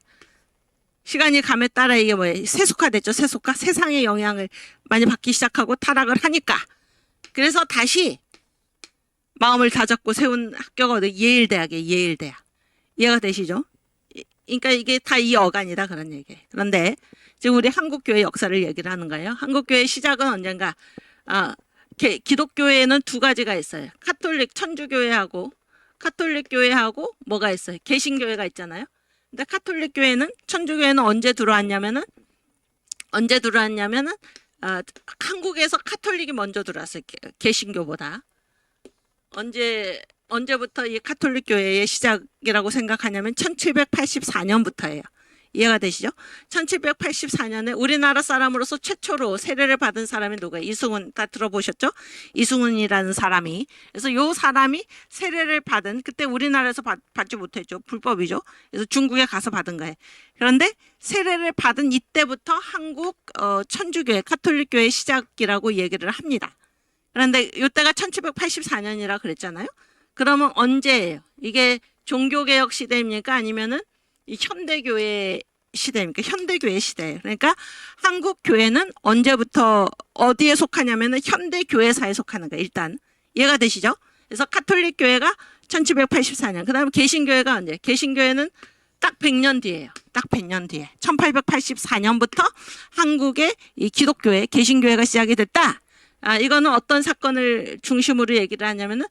이게 뭐예요? 세속화됐죠. 세상의 영향을 많이 받기 시작하고 타락을 하니까. 그래서 다시 마음을 다잡고 세운 학교가 어디? 예일대학이에요. 예일대학. 이해가 되시죠? 그러니까 이게 다 이 어간이다 그런 얘기예요. 그런데 지금 우리 한국교회 역사를 얘기를 하는 거예요. 한국교회 시작은 언젠가 기독교회에는 두 가지가 있어요. 카톨릭 천주교회하고 뭐가 있어요? 개신교회가 있잖아요. 근데 카톨릭 교회는 천주교회는 언제 들어왔냐면은 한국에서 카톨릭이 먼저 들어왔어요. 개신교보다. 언제부터 이 카톨릭 교회의 시작이라고 생각하냐면 1784년부터예요. 이해가 되시죠? 1784년에 우리나라 사람으로서 최초로 세례를 받은 사람이 누구예요? 이승훈, 다 들어보셨죠? 이승훈이라는 사람이. 그래서 요 사람이 세례를 받은, 그때 우리나라에서 받지 못했죠. 불법이죠. 그래서 중국에 가서 받은 거예요. 그런데 세례를 받은 이때부터 한국 천주교회, 카톨릭교회 시작이라고 얘기를 합니다. 그런데 이때가 1784년이라 그랬잖아요. 그러면 언제예요? 이게 종교개혁 시대입니까? 아니면은 이 현대교회 시대입니까? 현대교회 시대예요. 그러니까 한국 교회는 언제부터 어디에 속하냐면은 현대교회사에 속하는 거예요. 일단 이해가 되시죠? 그래서 카톨릭 교회가 1784년, 그다음에 개신교회가 언제? 개신교회는 딱 100년 뒤에요. 딱 100년 뒤에 1884년부터 한국의 이 기독교회 개신교회가 시작이 됐다. 이거는 어떤 사건을 중심으로 얘기를 하냐면은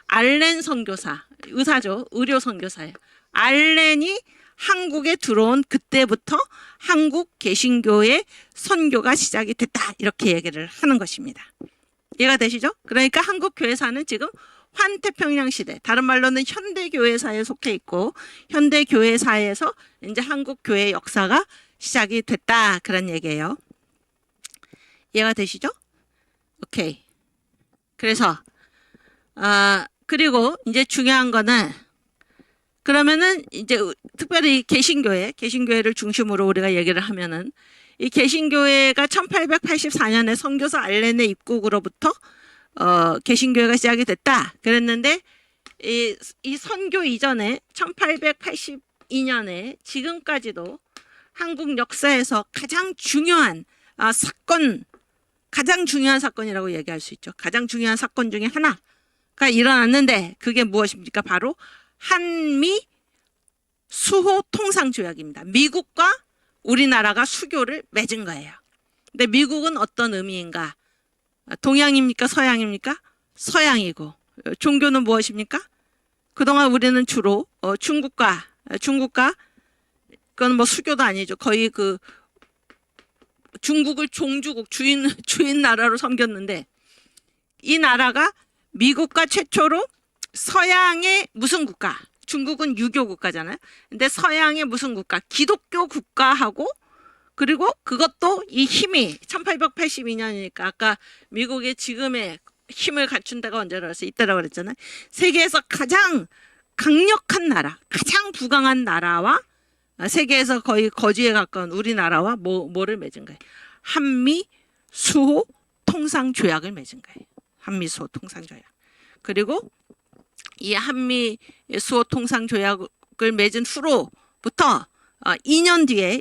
알렌 선교사, 의사죠. 의료 선교사예요. 알렌이 한국에 들어온 그때부터 한국 개신교의 선교가 시작이 됐다. 이렇게 얘기를 하는 것입니다. 이해가 되시죠? 그러니까 한국 교회사는 지금 환태평양 시대, 다른 말로는 현대교회사에 속해 있고 현대교회사에서 이제 한국 교회 역사가 시작이 됐다. 그런 얘기예요. 이해가 되시죠? 오케이. 그래서 그리고 이제 중요한 거는 그러면은 이제 특별히 개신교회를 중심으로 우리가 얘기를 하면은 이 개신교회가 1884년에 선교사 알렌의 입국으로부터 개신교회가 시작이 됐다. 그랬는데 이 선교 이전에 1882년에 지금까지도 한국 역사에서 가장 중요한 가장 중요한 사건이라고 얘기할 수 있죠. 가장 중요한 사건 중에 하나가 일어났는데 그게 무엇입니까? 바로 한미 수호 통상 조약입니다. 미국과 우리나라가 수교를 맺은 거예요. 근데 미국은 어떤 의미인가? 동양입니까? 서양입니까? 서양이고 종교는 무엇입니까? 그동안 우리는 주로 중국과 그건 뭐 수교도 아니죠. 거의 그 중국을 종주국 주인 나라로 섬겼는데 이 나라가 미국과 최초로 서양의 무슨 국가? 중국은 유교 국가잖아요. 근데 서양의 무슨 국가? 기독교 국가하고 그리고 그것도 이 힘이 1882년이니까 아까 미국의 지금의 힘을 갖춘 데가 언제라고 했어요? 이때라고 그랬잖아요. 세계에서 가장 강력한 나라, 가장 부강한 나라와 세계에서 거의 거지에 가까운 우리나라와 뭐를 맺은 거예요? 한미 수호 통상 조약을 맺은 거예요. 한미 수호 통상 조약. 그리고 이 한미 수호 통상 조약을 맺은 후로부터 2년 뒤에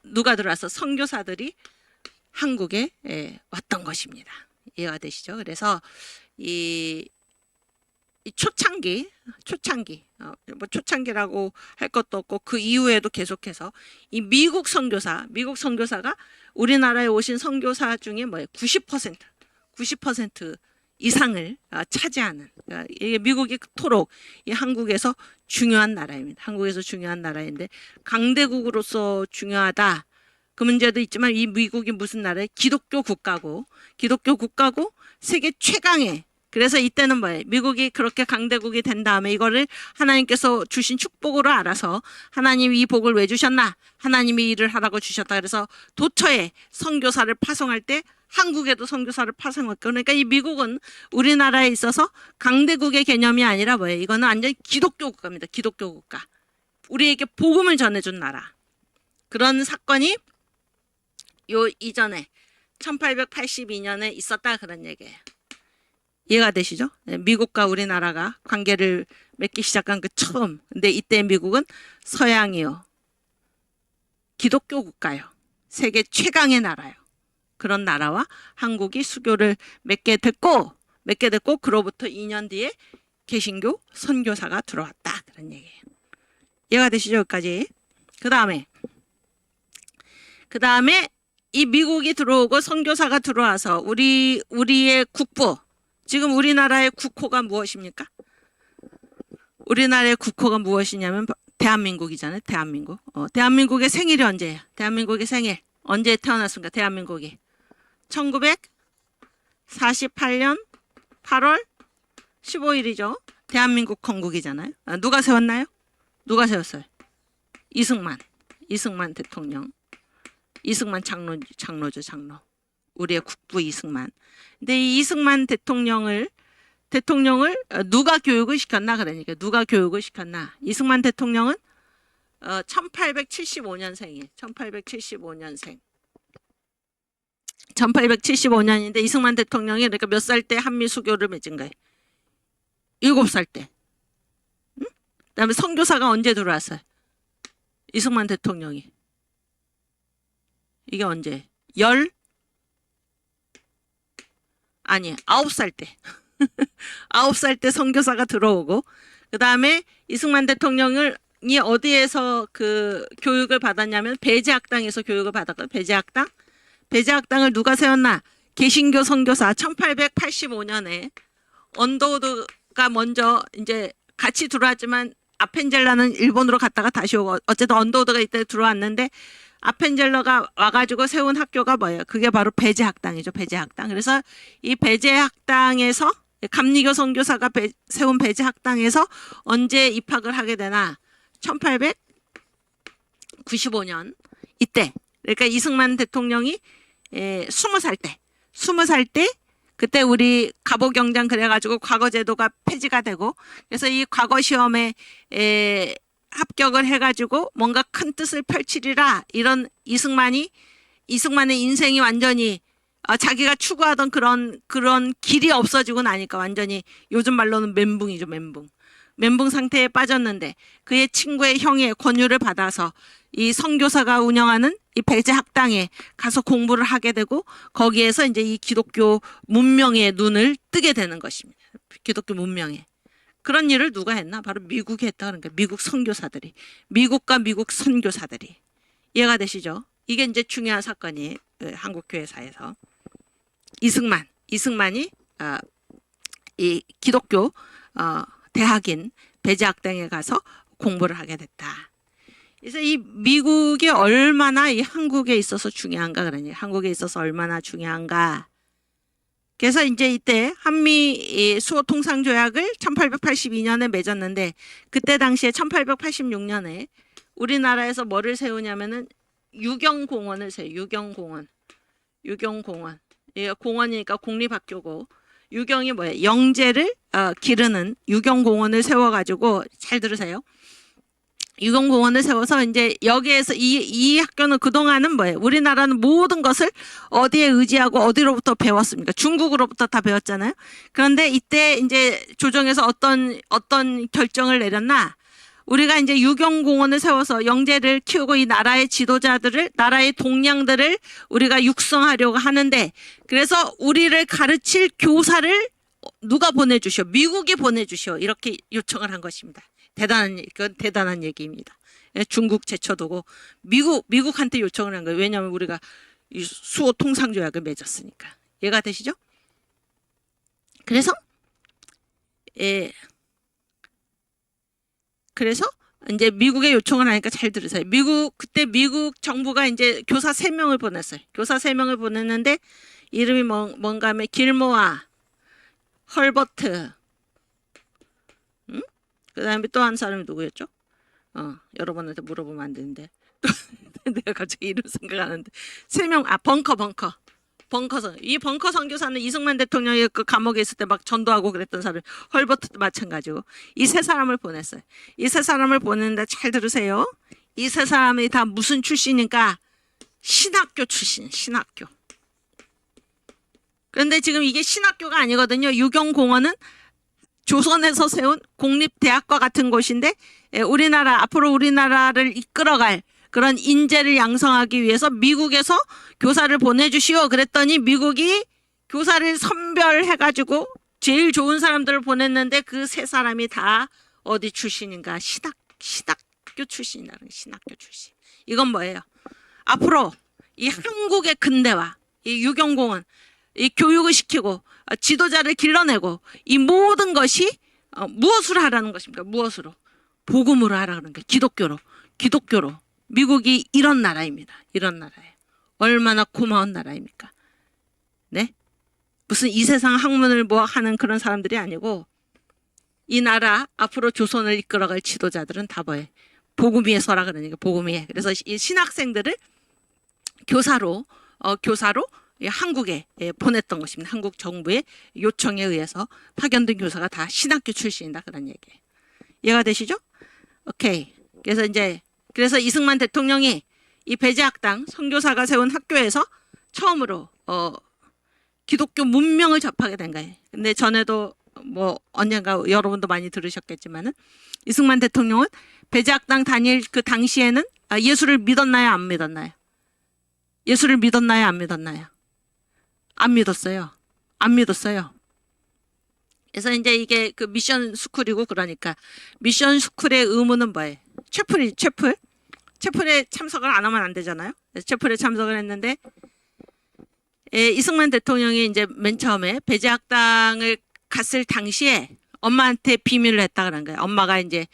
누가 들어와서 선교사들이 한국에 왔던 것입니다. 이해가 되시죠? 그래서 이 초창기 뭐 초창기라고 할 것도 없고 그 이후에도 계속해서 이 미국 선교사가 우리나라에 오신 선교사 중에 뭐예요? 90% 이상을 차지하는 이게 미국이 그토록 이 한국에서 중요한 나라입니다. 한국에서 중요한 나라인데 강대국으로서 중요하다. 그 문제도 있지만 이 미국이 무슨 나라예요? 기독교 국가고 세계 최강의 그래서 이때는 뭐예요? 미국이 그렇게 강대국이 된 다음에 이거를 하나님께서 주신 축복으로 알아서 하나님이 이 복을 왜 주셨나? 하나님이 일을 하라고 주셨다. 그래서 도처에 선교사를 파송할 때 한국에도 선교사를 파송했고 그러니까 이 미국은 우리나라에 있어서 강대국의 개념이 아니라 뭐예요? 이거는 완전히 기독교 국가입니다. 기독교 국가. 우리에게 복음을 전해준 나라. 그런 사건이 요 이전에 1882년에 있었다 그런 얘기예요. 이해가 되시죠? 미국과 우리나라가 관계를 맺기 시작한 그 처음. 근데 이때 미국은 서양이요. 기독교 국가요. 세계 최강의 나라요. 그런 나라와 한국이 수교를 맺게 됐고 그로부터 2년 뒤에 개신교 선교사가 들어왔다. 그런 얘기예요. 이해가 되시죠? 여기까지. 그 다음에 이 미국이 들어오고 선교사가 들어와서 우리의 국부 지금 우리나라의 국호가 무엇입니까? 우리나라의 국호가 무엇이냐면 대한민국이잖아요. 대한민국. 대한민국의 생일이 언제예요? 대한민국의 생일. 언제 태어났습니까? 대한민국이. 1948년 8월 15일이죠. 대한민국 건국이잖아요. 누가 세웠나요? 누가 세웠어요? 이승만 대통령. 이승만 장로죠. 우리의 국부 이승만. 근데 이 이승만 대통령을 누가 교육을 시켰나? 그러니까 누가 교육을 시켰나? 이승만 대통령은 1875년생이에요. 1875년인데 이승만 대통령이 그러니까 몇 살 때 한미 수교를 맺은 거예요? 7살 때. 응? 그다음에 선교사가 언제 들어왔어요? 이승만 대통령이 이게 언제? 9살 때. 9살 때 선교사가 들어오고, 그 다음에 이승만 대통령이 어디에서 그 교육을 받았냐면 배제학당에서 교육을 받았거든요. 배제학당. 배제학당을 누가 세웠나? 개신교 선교사 1885년에 언더우드가 먼저 이제 같이 들어왔지만 아펜젤라는 일본으로 갔다가 다시 오고 어쨌든 언더우드가 이때 들어왔는데 아펜젤러가 와가지고 세운 학교가 뭐예요? 그게 바로 배제학당이죠. 배제학당. 그래서 이 배제학당에서 감리교 선교사가 세운 배제학당에서 언제 입학을 하게 되나? 1895년 이때. 그러니까 이승만 대통령이 20살 때. 20살 때 그때 우리 갑오경장 그래가지고 과거제도가 폐지가 되고 그래서 이 과거 시험에 합격을 해가지고 뭔가 큰 뜻을 펼치리라 이런 이승만의 인생이 완전히 자기가 추구하던 그런 길이 없어지고 나니까 완전히 요즘 말로는 멘붕이죠. 멘붕 상태에 빠졌는데 그의 친구의 형의 권유를 받아서 이 선교사가 운영하는 이 배제학당에 가서 공부를 하게 되고 거기에서 이제 이 기독교 문명의 눈을 뜨게 되는 것입니다. 기독교 문명에. 그런 일을 누가 했나? 바로 미국이 했다 그러니까 미국 선교사들이. 미국과 미국 선교사들이. 이해가 되시죠? 이게 이제 중요한 사건이 한국 교회사에서. 이승만이 이 기독교 대학인 배제학당에 가서 공부를 하게 됐다. 그래서 이 미국이 얼마나 이 한국에 있어서 중요한가 그러니 한국에 있어서 얼마나 중요한가. 그래서 이제 이때 한미 수호 통상 조약을 1882년에 맺었는데 그때 당시에 1886년에 우리나라에서 뭐를 세우냐면은 유경공원을 세워요. 유경공원. 예, 공원이니까 공립학교고 유경이 뭐예요? 영재를 기르는 유경공원을 세워가지고 잘 들으세요. 유경공원을 세워서 이제 여기에서 이 학교는 그동안은 뭐예요? 우리나라는 모든 것을 어디에 의지하고 어디로부터 배웠습니까? 중국으로부터 다 배웠잖아요. 그런데 이때 이제 조정에서 어떤 결정을 내렸나? 우리가 이제 유경공원을 세워서 영재를 키우고 이 나라의 지도자들을, 나라의 동량들을 우리가 육성하려고 하는데 그래서 우리를 가르칠 교사를 누가 보내주시오? 미국이 보내주시오. 이렇게 요청을 한 것입니다. 그건 대단한 얘기입니다. 중국 제쳐두고 미국한테 요청을 한 거예요. 왜냐하면 우리가 이 수호 통상조약을 맺었으니까. 이해가 되시죠? 그래서 이제 미국에 요청을 하니까 잘 들으세요. 그때 미국 정부가 이제 교사 3명을 보냈어요. 교사 3명을 보냈는데 이름이 뭔가 하면 길모아, 헐버트, 그 다음에 또 한 사람이 누구였죠? 여러분한테 물어보면 안 되는데. 내가 갑자기 이름 생각하는데. 3명, 벙커선. 이 벙커 선교사는 이승만 대통령이 그 감옥에 있을 때 막 전도하고 그랬던 사람, 헐버트도 마찬가지고. 이 3사람을 보냈어요. 이 3사람을 보냈는데 잘 들으세요. 이 3사람이 다 무슨 출신인가? 신학교 출신, 신학교. 그런데 지금 이게 신학교가 아니거든요. 유경공원은 조선에서 세운 공립대학과 같은 곳인데 앞으로 우리나라를 이끌어갈 그런 인재를 양성하기 위해서 미국에서 교사를 보내주시오. 그랬더니 미국이 교사를 선별해가지고 제일 좋은 사람들을 보냈는데 그 3사람이 다 어디 출신인가? 신학교 출신이라는 거예요. 신학교 출신. 이건 뭐예요? 앞으로 이 한국의 근대화, 이 유경공원, 이 교육을 시키고 지도자를 길러내고 이 모든 것이 무엇으로 하라는 것입니까? 무엇으로? 복음으로 하라는 거예요. 기독교로. 미국이 이런 나라입니다. 이런 나라예요. 얼마나 고마운 나라입니까? 네? 무슨 이 세상 학문을 뭐 하는 그런 사람들이 아니고 이 나라 앞으로 조선을 이끌어갈 지도자들은 다 뭐예요? 복음 위에 서라 그러니까 복음 위에. 그래서 이 신학생들을 교사로 한국에 보냈던 것입니다. 한국 정부의 요청에 의해서 파견된 교사가 다 신학교 출신이다 그런 얘기예요. 이해가 되시죠? 오케이. 그래서 이승만 대통령이 이 배제학당 선교사가 세운 학교에서 처음으로 기독교 문명을 접하게 된 거예요. 근데 전에도 뭐 언젠가 여러분도 많이 들으셨겠지만은 이승만 대통령은 배제학당 다닐 그 당시에는 예수를 믿었나요? 안 믿었나요? 예수를 믿었나요? 안 믿었나요? 안 믿었어요. 안 믿었어요. 그래서 이제 이게 그 미션 스쿨이고, 그러니까 미션 스쿨의 의무는 뭐예요? 채플에 참석을 안 하면 안 되잖아요. 그래서 채플에 참석을 했는데, 이승만 대통령이 이제 맨 처음에 배제학당을 갔을 당시에 엄마한테 비밀을 했다 그런 거예요. 엄마가 이제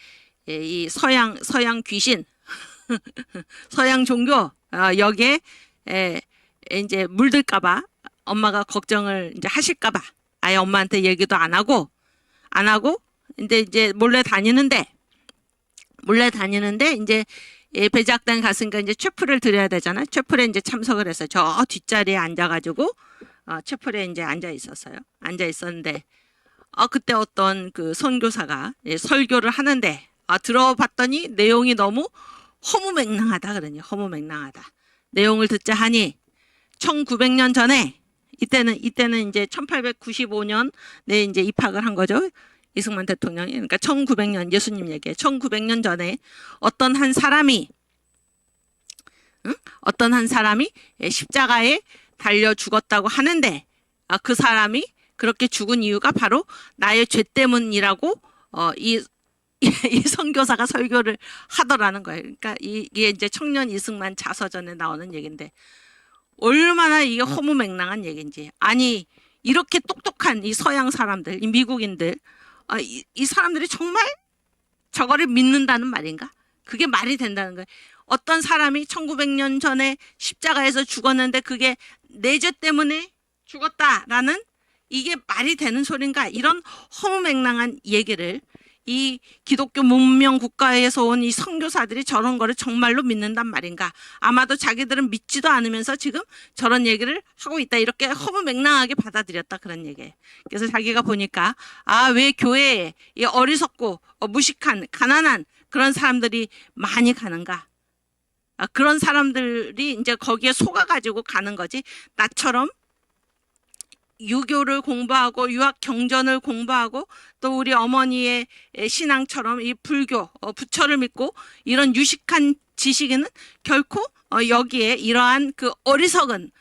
이 서양 귀신, 서양 종교 여기에 이제 물들까봐 엄마가 걱정을 이제 하실까봐 아예 엄마한테 얘기도 안 하고 근데 이제 몰래 다니는데 이제 배제학당 갔으니까 이제 채플을 드려야 되잖아요. 채플에 이제 참석을 해서 저 뒷자리에 앉아가지고 채플에 이제 앉아 있었는데 그때 어떤 그 선교사가 설교를 하는데 들어봤더니 내용이 너무 허무맹랑하다 그러니 허무맹랑하다. 내용을 듣자 하니 1900년 전에 이때는 이제 1895년에 이제 입학을 한 거죠. 이승만 대통령이. 그러니까 1900년 예수님 얘기에 1900년 전에 어떤 한 사람이 십자가에 달려 죽었다고 하는데 그 사람이 그렇게 죽은 이유가 바로 나의 죄 때문이라고 이 선교사가 설교를 하더라는 거예요. 그러니까 이게 이제 청년 이승만 자서전에 나오는 얘기인데 얼마나 이게 허무맹랑한 얘기인지. 아니 이렇게 똑똑한 이 서양 사람들, 이 미국인들, 이 사람들이 정말 저거를 믿는다는 말인가? 그게 말이 된다는 거예요. 어떤 사람이 1900년 전에 십자가에서 죽었는데 그게 내 죄 때문에 죽었다라는 이게 말이 되는 소린가? 이런 허무맹랑한 얘기를 이 기독교 문명 국가에서 온 이 선교사들이 저런 거를 정말로 믿는단 말인가? 아마도 자기들은 믿지도 않으면서 지금 저런 얘기를 하고 있다. 이렇게 허무맹랑하게 받아들였다. 그런 얘기예요. 그래서 자기가 보니까 왜 교회에 이 어리석고 무식한 가난한 그런 사람들이 많이 가는가? 그런 사람들이 이제 거기에 속아가지고 가는 거지. 나처럼 유교를 공부하고 유학 경전을 공부하고 또 우리 어머니의 신앙처럼 이 불교 부처를 믿고 이런 유식한 지식에는 결코 여기에 이러한 그 어리석은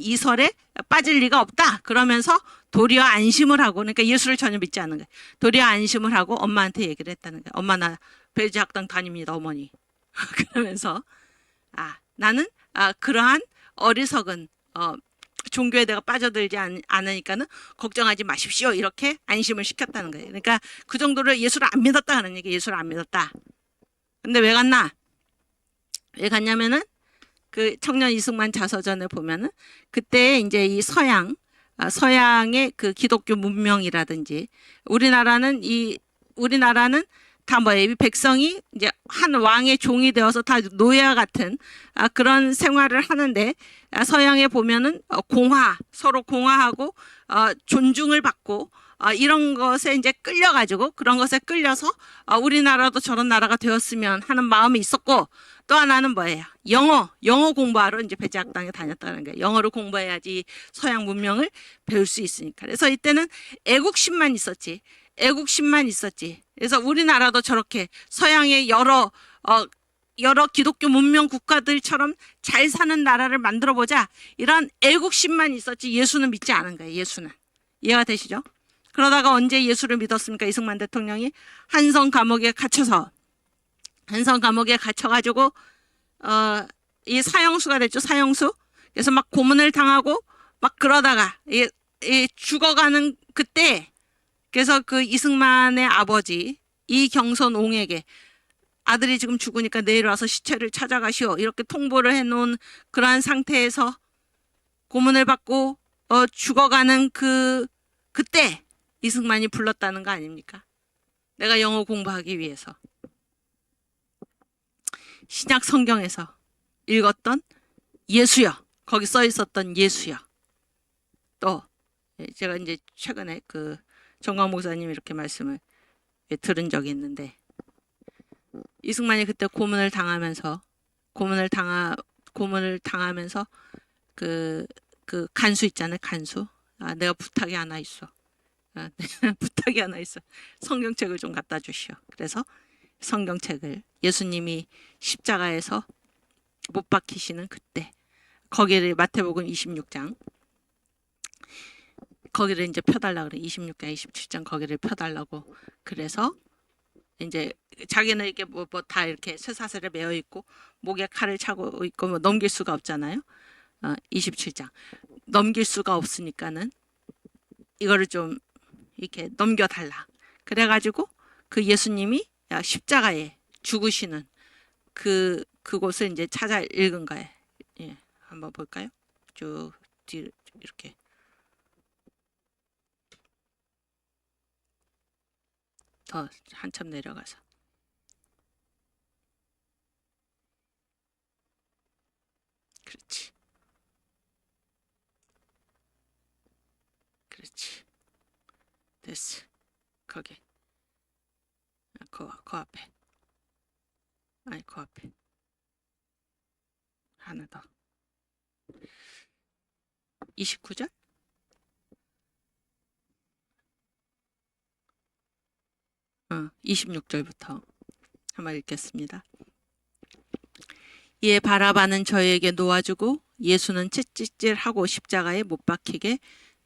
이설에 빠질 리가 없다. 그러면서 도리어 안심을 하고, 그러니까 예수를 전혀 믿지 않는 거예요. 도리어 안심을 하고 엄마한테 얘기를 했다는 거예요. 엄마 나 배제학당 다닙니다 어머니. 그러면서 나는 그러한 어리석은 종교에 내가 빠져들지 않으니까는 걱정하지 마십시오. 이렇게 안심을 시켰다는 거예요. 그러니까 그 정도로 예수를 안 믿었다 하는 얘기. 예수를 안 믿었다. 근데 왜 갔나? 왜 갔냐면은 그 청년 이승만 자서전에 보면은 그때 이제 이 서양의 그 기독교 문명이라든지 우리나라는 다 뭐예요? 이 백성이 이제 한 왕의 종이 되어서 다 노예와 같은 그런 생활을 하는데 서양에 보면은 서로 공화하고 존중을 받고 이런 것에 이제 끌려가지고 그런 것에 끌려서 우리나라도 저런 나라가 되었으면 하는 마음이 있었고 또 하나는 뭐예요? 영어 공부하러 이제 배제학당에 다녔다는 거예요. 영어를 공부해야지 서양 문명을 배울 수 있으니까. 그래서 이때는 애국심만 있었지. 그래서 우리나라도 저렇게 서양의 여러 기독교 문명 국가들처럼 잘 사는 나라를 만들어 보자. 이런 애국심만 있었지 예수는 믿지 않은 거예요. 예수는. 이해가 되시죠? 그러다가 언제 예수를 믿었습니까? 이승만 대통령이 한성 감옥에 갇혀가지고 이 사형수가 됐죠. 사형수. 그래서 막 고문을 당하고 막 그러다가 이 죽어가는 그때 그래서 그 이승만의 아버지 이경선옹에게 아들이 지금 죽으니까 내일 와서 시체를 찾아가시오. 이렇게 통보를 해놓은 그러한 상태에서 고문을 받고 죽어가는 그때 이승만이 불렀다는 거 아닙니까? 내가 영어 공부하기 위해서 신약 성경에서 읽었던 예수여, 거기 써 있었던 예수여. 또 제가 이제 최근에 그 정광 목사님 이렇게 말씀을 들은 적이 있는데 이승만이 그때 고문을 당하면서 그 간수 있잖아요. 간수. 내가 부탁이 하나 있어. 부탁이 하나 있어. 성경책을 좀 갖다 주시오. 그래서 성경책을 예수님이 십자가에서 못 박히시는 그때 거기를 마태복음 26장 거기를 이제 펴달라 그래. 26장 27장 거기를 펴달라고. 그래서 이제 자기는 이렇게 뭐 다 이렇게 쇠사슬에 매어 있고 목에 칼을 차고 있고 뭐 넘길 수가 없잖아요. 27장 넘길 수가 없으니까는 이거를 좀 이렇게 넘겨달라. 그래가지고 그 예수님이 십자가에 죽으시는 그곳을 이제 찾아 읽은 거예요. 예, 한번 볼까요? 쭉 뒤로 이렇게 더 한참 내려가서 그렇지, 그렇지, 됐어. 거기 그 앞에 아니 그 앞에 하나 더 29절 26절부터 한번 읽겠습니다. 이에 바라바는 저에게 놓아주고 예수는 찔찔찔하고 십자가에 못 박히게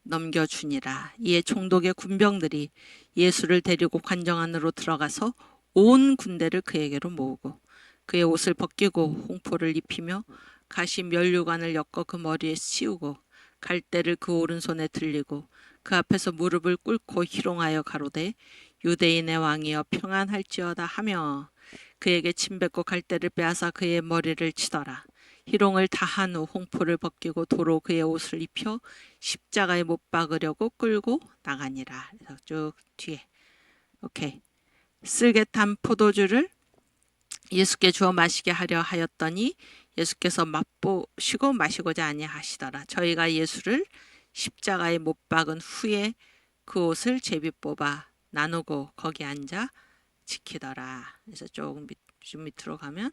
넘겨주니라. 이에 총독의 군병들이 예수를 데리고 관정 안으로 들어가서 온 군대를 그에게로 모으고 그의 옷을 벗기고 홍포를 입히며 가시 면류관을 엮어 그 머리에 씌우고 갈대를 그 오른손에 들리고 그 앞에서 무릎을 꿇고 희롱하여 가로되 유대인의 왕이여 평안할지어다 하며 그에게 침뱉고 갈대를 빼앗아 그의 머리를 치더라. 희롱을 다한 후 홍포를 벗기고 도로 그의 옷을 입혀 십자가에 못 박으려고 끌고 나가니라. 그래서 쭉 뒤에 오케이. 쓸개 탄 포도주를 예수께 주어 마시게 하려 하였더니 예수께서 맛보시고 마시고자 아니하시더라. 저희가 예수를 십자가에 못 박은 후에 그 옷을 제비 뽑아 나누고 거기 앉아 지키더라. 그래서 조금 좀 밑으로 가면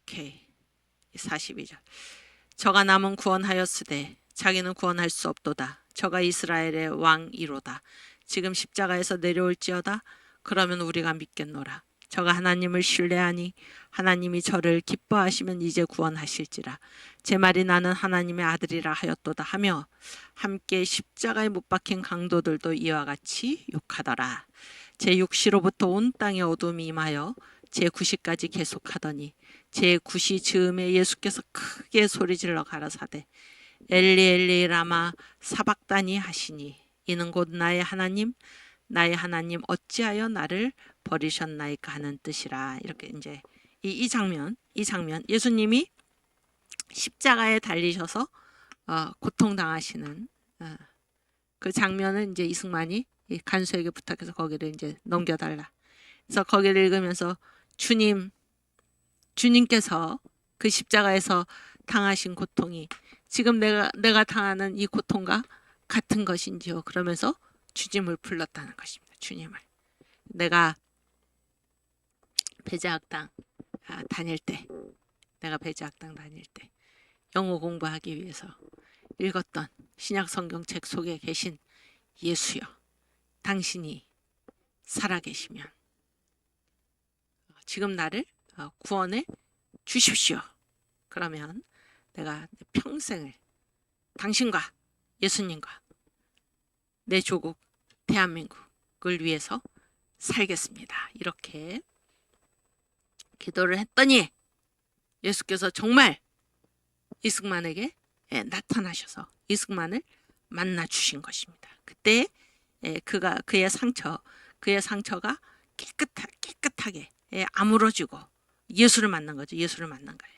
오케이. 42절. 저가 남은 구원하였으되 자기는 구원할 수 없도다. 저가 이스라엘의 왕이로다. 지금 십자가에서 내려올지어다. 그러면 우리가 믿겠노라. 저가 하나님을 신뢰하니 하나님이 저를 기뻐하시면 이제 구원하실지라. 제 말이 나는 하나님의 아들이라 하였도다 하며 함께 십자가에 못 박힌 강도들도 이와 같이 욕하더라. 제6시로부터 온 땅에 어둠이 임하여 제9시까지 계속하더니 제9시 즈음에 예수께서 크게 소리질러 가라사대 엘리 엘리 라마 사박다니 하시니 이는 곧 나의 하나님 어찌하여 나를 버리셨나이까 하는 뜻이라. 이렇게 이제 이 장면 예수님이 십자가에 달리셔서 고통당하시는 그 장면은 이제 이승만이 간수에게 부탁해서 거기를 이제 넘겨달라. 그래서 거기를 읽으면서 주님께서 그 십자가에서 당하신 고통이 지금 내가 당하는 이 고통과 같은 것인지요. 그러면서 주님을 불렀다는 것입니다. 주님을. 내가 배제학당 다닐 때 영어 공부하기 위해서 읽었던 신약 성경책 속에 계신 예수여, 당신이 살아계시면 지금 나를 구원해 주십시오. 그러면 내가 평생을 당신과 예수님과 내 조국 대한민국을 위해서 살겠습니다. 이렇게 기도를 했더니 예수께서 정말 이승만에게 나타나셔서 이승만을 만나 주신 것입니다. 그때 그의 상처가 깨끗하게 아물어지고 예수를 만난 거죠. 예수를 만난 거예요.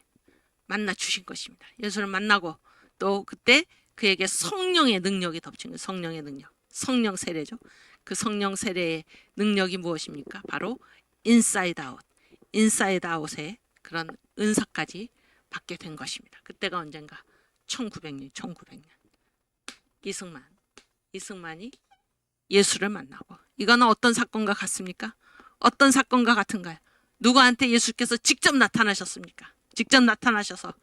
만나 주신 것입니다. 예수를 만나고 또 그때 그에게 성령의 능력이 덮친 거예요. 성령의 능력. 성령 세례죠. 그 성령 세례의 능력이 무엇입니까? 바로 인사이드 아웃의 그런 은사까지 받게 된 것입니다. 그때가 언젠가 1900년. 이승만이 예수를 만나고 이거는 어떤 사건과 같습니까? 어떤 사건과 같은가요? 누구한테 예수께서 직접 나타나셨습니까? 직접 나타나셔서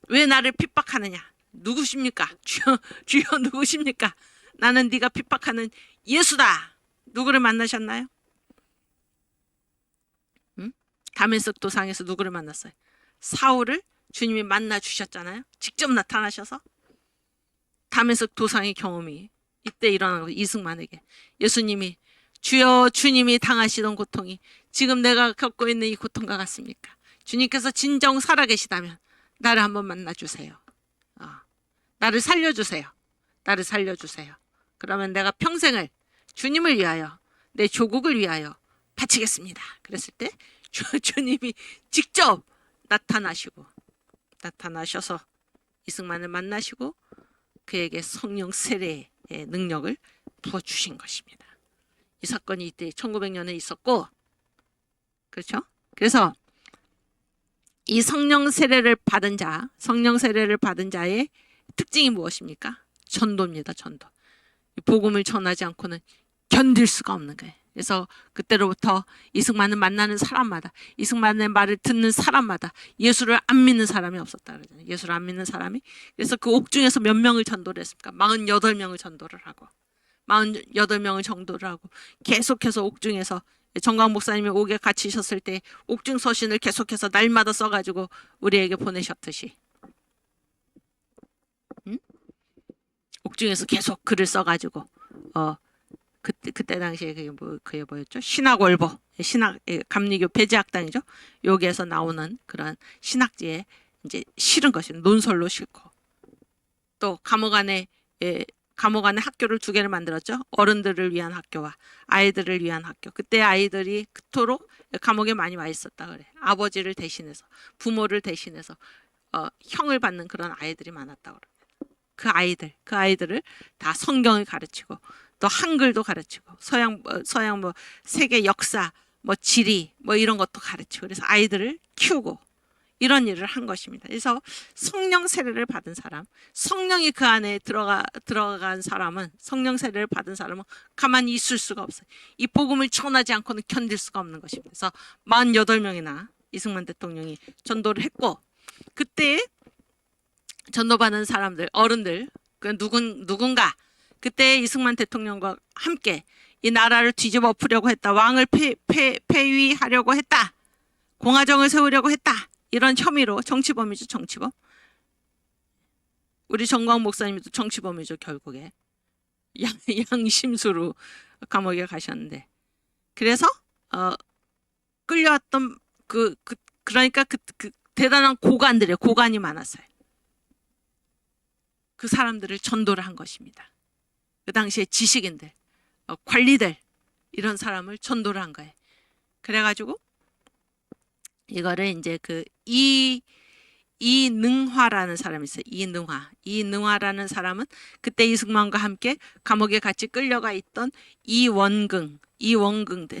왜 나를 핍박하느냐? 누구십니까? 주여 누구십니까? 나는 네가 핍박하는 예수다. 누구를 만나셨나요? 다메섹 도상에서 누구를 만났어요? 사울을 주님이 만나 주셨잖아요. 직접 나타나셔서 담에색 도상의 경험이 이때 일어나는 거예요. 이승만에게 예수님이 주여 주님이 당하시던 고통이 지금 내가 겪고 있는 이 고통과 같습니까? 주님께서 진정 살아계시다면 나를 한번 만나주세요. 나를 살려주세요. 나를 살려주세요. 그러면 내가 평생을 주님을 위하여 내 조국을 위하여 바치겠습니다. 그랬을 때 주님이 직접 나타나셔서 이승만을 만나시고 그에게 성령 세례의 능력을 부어주신 것입니다. 이 사건이 이때 1900년에 있었고, 그렇죠? 그래서 이 성령 세례를 받은 자의 특징이 무엇입니까? 전도입니다. 전도. 복음을 전하지 않고는 견딜 수가 없는 거예요. 그래서 그때로부터 이승만을 만나는 사람마다, 이승만의 말을 듣는 사람마다 예수를 안 믿는 사람이 없었다 그러잖아요. 예수를 안 믿는 사람이. 그래서 그 옥중에서 몇 명을 전도를 했습니까? 48명을 전도를 하고 48명을 전도를 하고 계속해서 옥중에서 정광 목사님이 옥에 갇히셨을 때 옥중 서신을 계속해서 날마다 써가지고 우리에게 보내셨듯이, 옥중에서 계속 글을 써가지고 그때 당시에 그게 뭐였죠? 신학월보, 감리교 배제학당이죠. 여기에서 나오는 그런 신학지에 이제 실은 것이 논설로 싣고, 또 감옥 안에 학교를 2개를 만들었죠. 어른들을 위한 학교와 아이들을 위한 학교. 그때 아이들이 그토록 감옥에 많이 와 있었다 그래. 아버지를 대신해서, 부모를 대신해서 형을 받는 그런 아이들이 많았다 그래. 그 아이들을 다 성경을 가르치고 또 한글도 가르치고 서양 세계 역사, 지리 이런 것도 가르치고, 그래서 아이들을 키우고 이런 일을 한 것입니다. 그래서 성령 세례를 받은 사람, 성령이 그 안에 들어간 사람은, 성령 세례를 받은 사람은 가만히 있을 수가 없어요. 이 복음을 전하지 않고는 견딜 수가 없는 것입니다. 그래서 48명이나 이승만 대통령이 전도를 했고, 그때 전도받은 사람들, 어른들, 누군가 그때 이승만 대통령과 함께 이 나라를 뒤집어 엎으려고 했다. 왕을 폐위하려고 했다. 공화정을 세우려고 했다. 이런 혐의로, 정치범이죠. 정치범. 우리 정광 목사님도 정치범이죠. 결국에 양심수로 감옥에 가셨는데, 그래서 끌려왔던 그러니까 그 대단한 고관이 많았어요. 그 사람들을 전도를 한 것입니다. 그 당시에 지식인들, 관리들, 이런 사람을 전도를 한 거예요. 그래가지고 이거를 이제 이능화라는 사람이 있어요. 이능화라는 사람은 그때 이승만과 함께 감옥에 같이 끌려가 있던 이원긍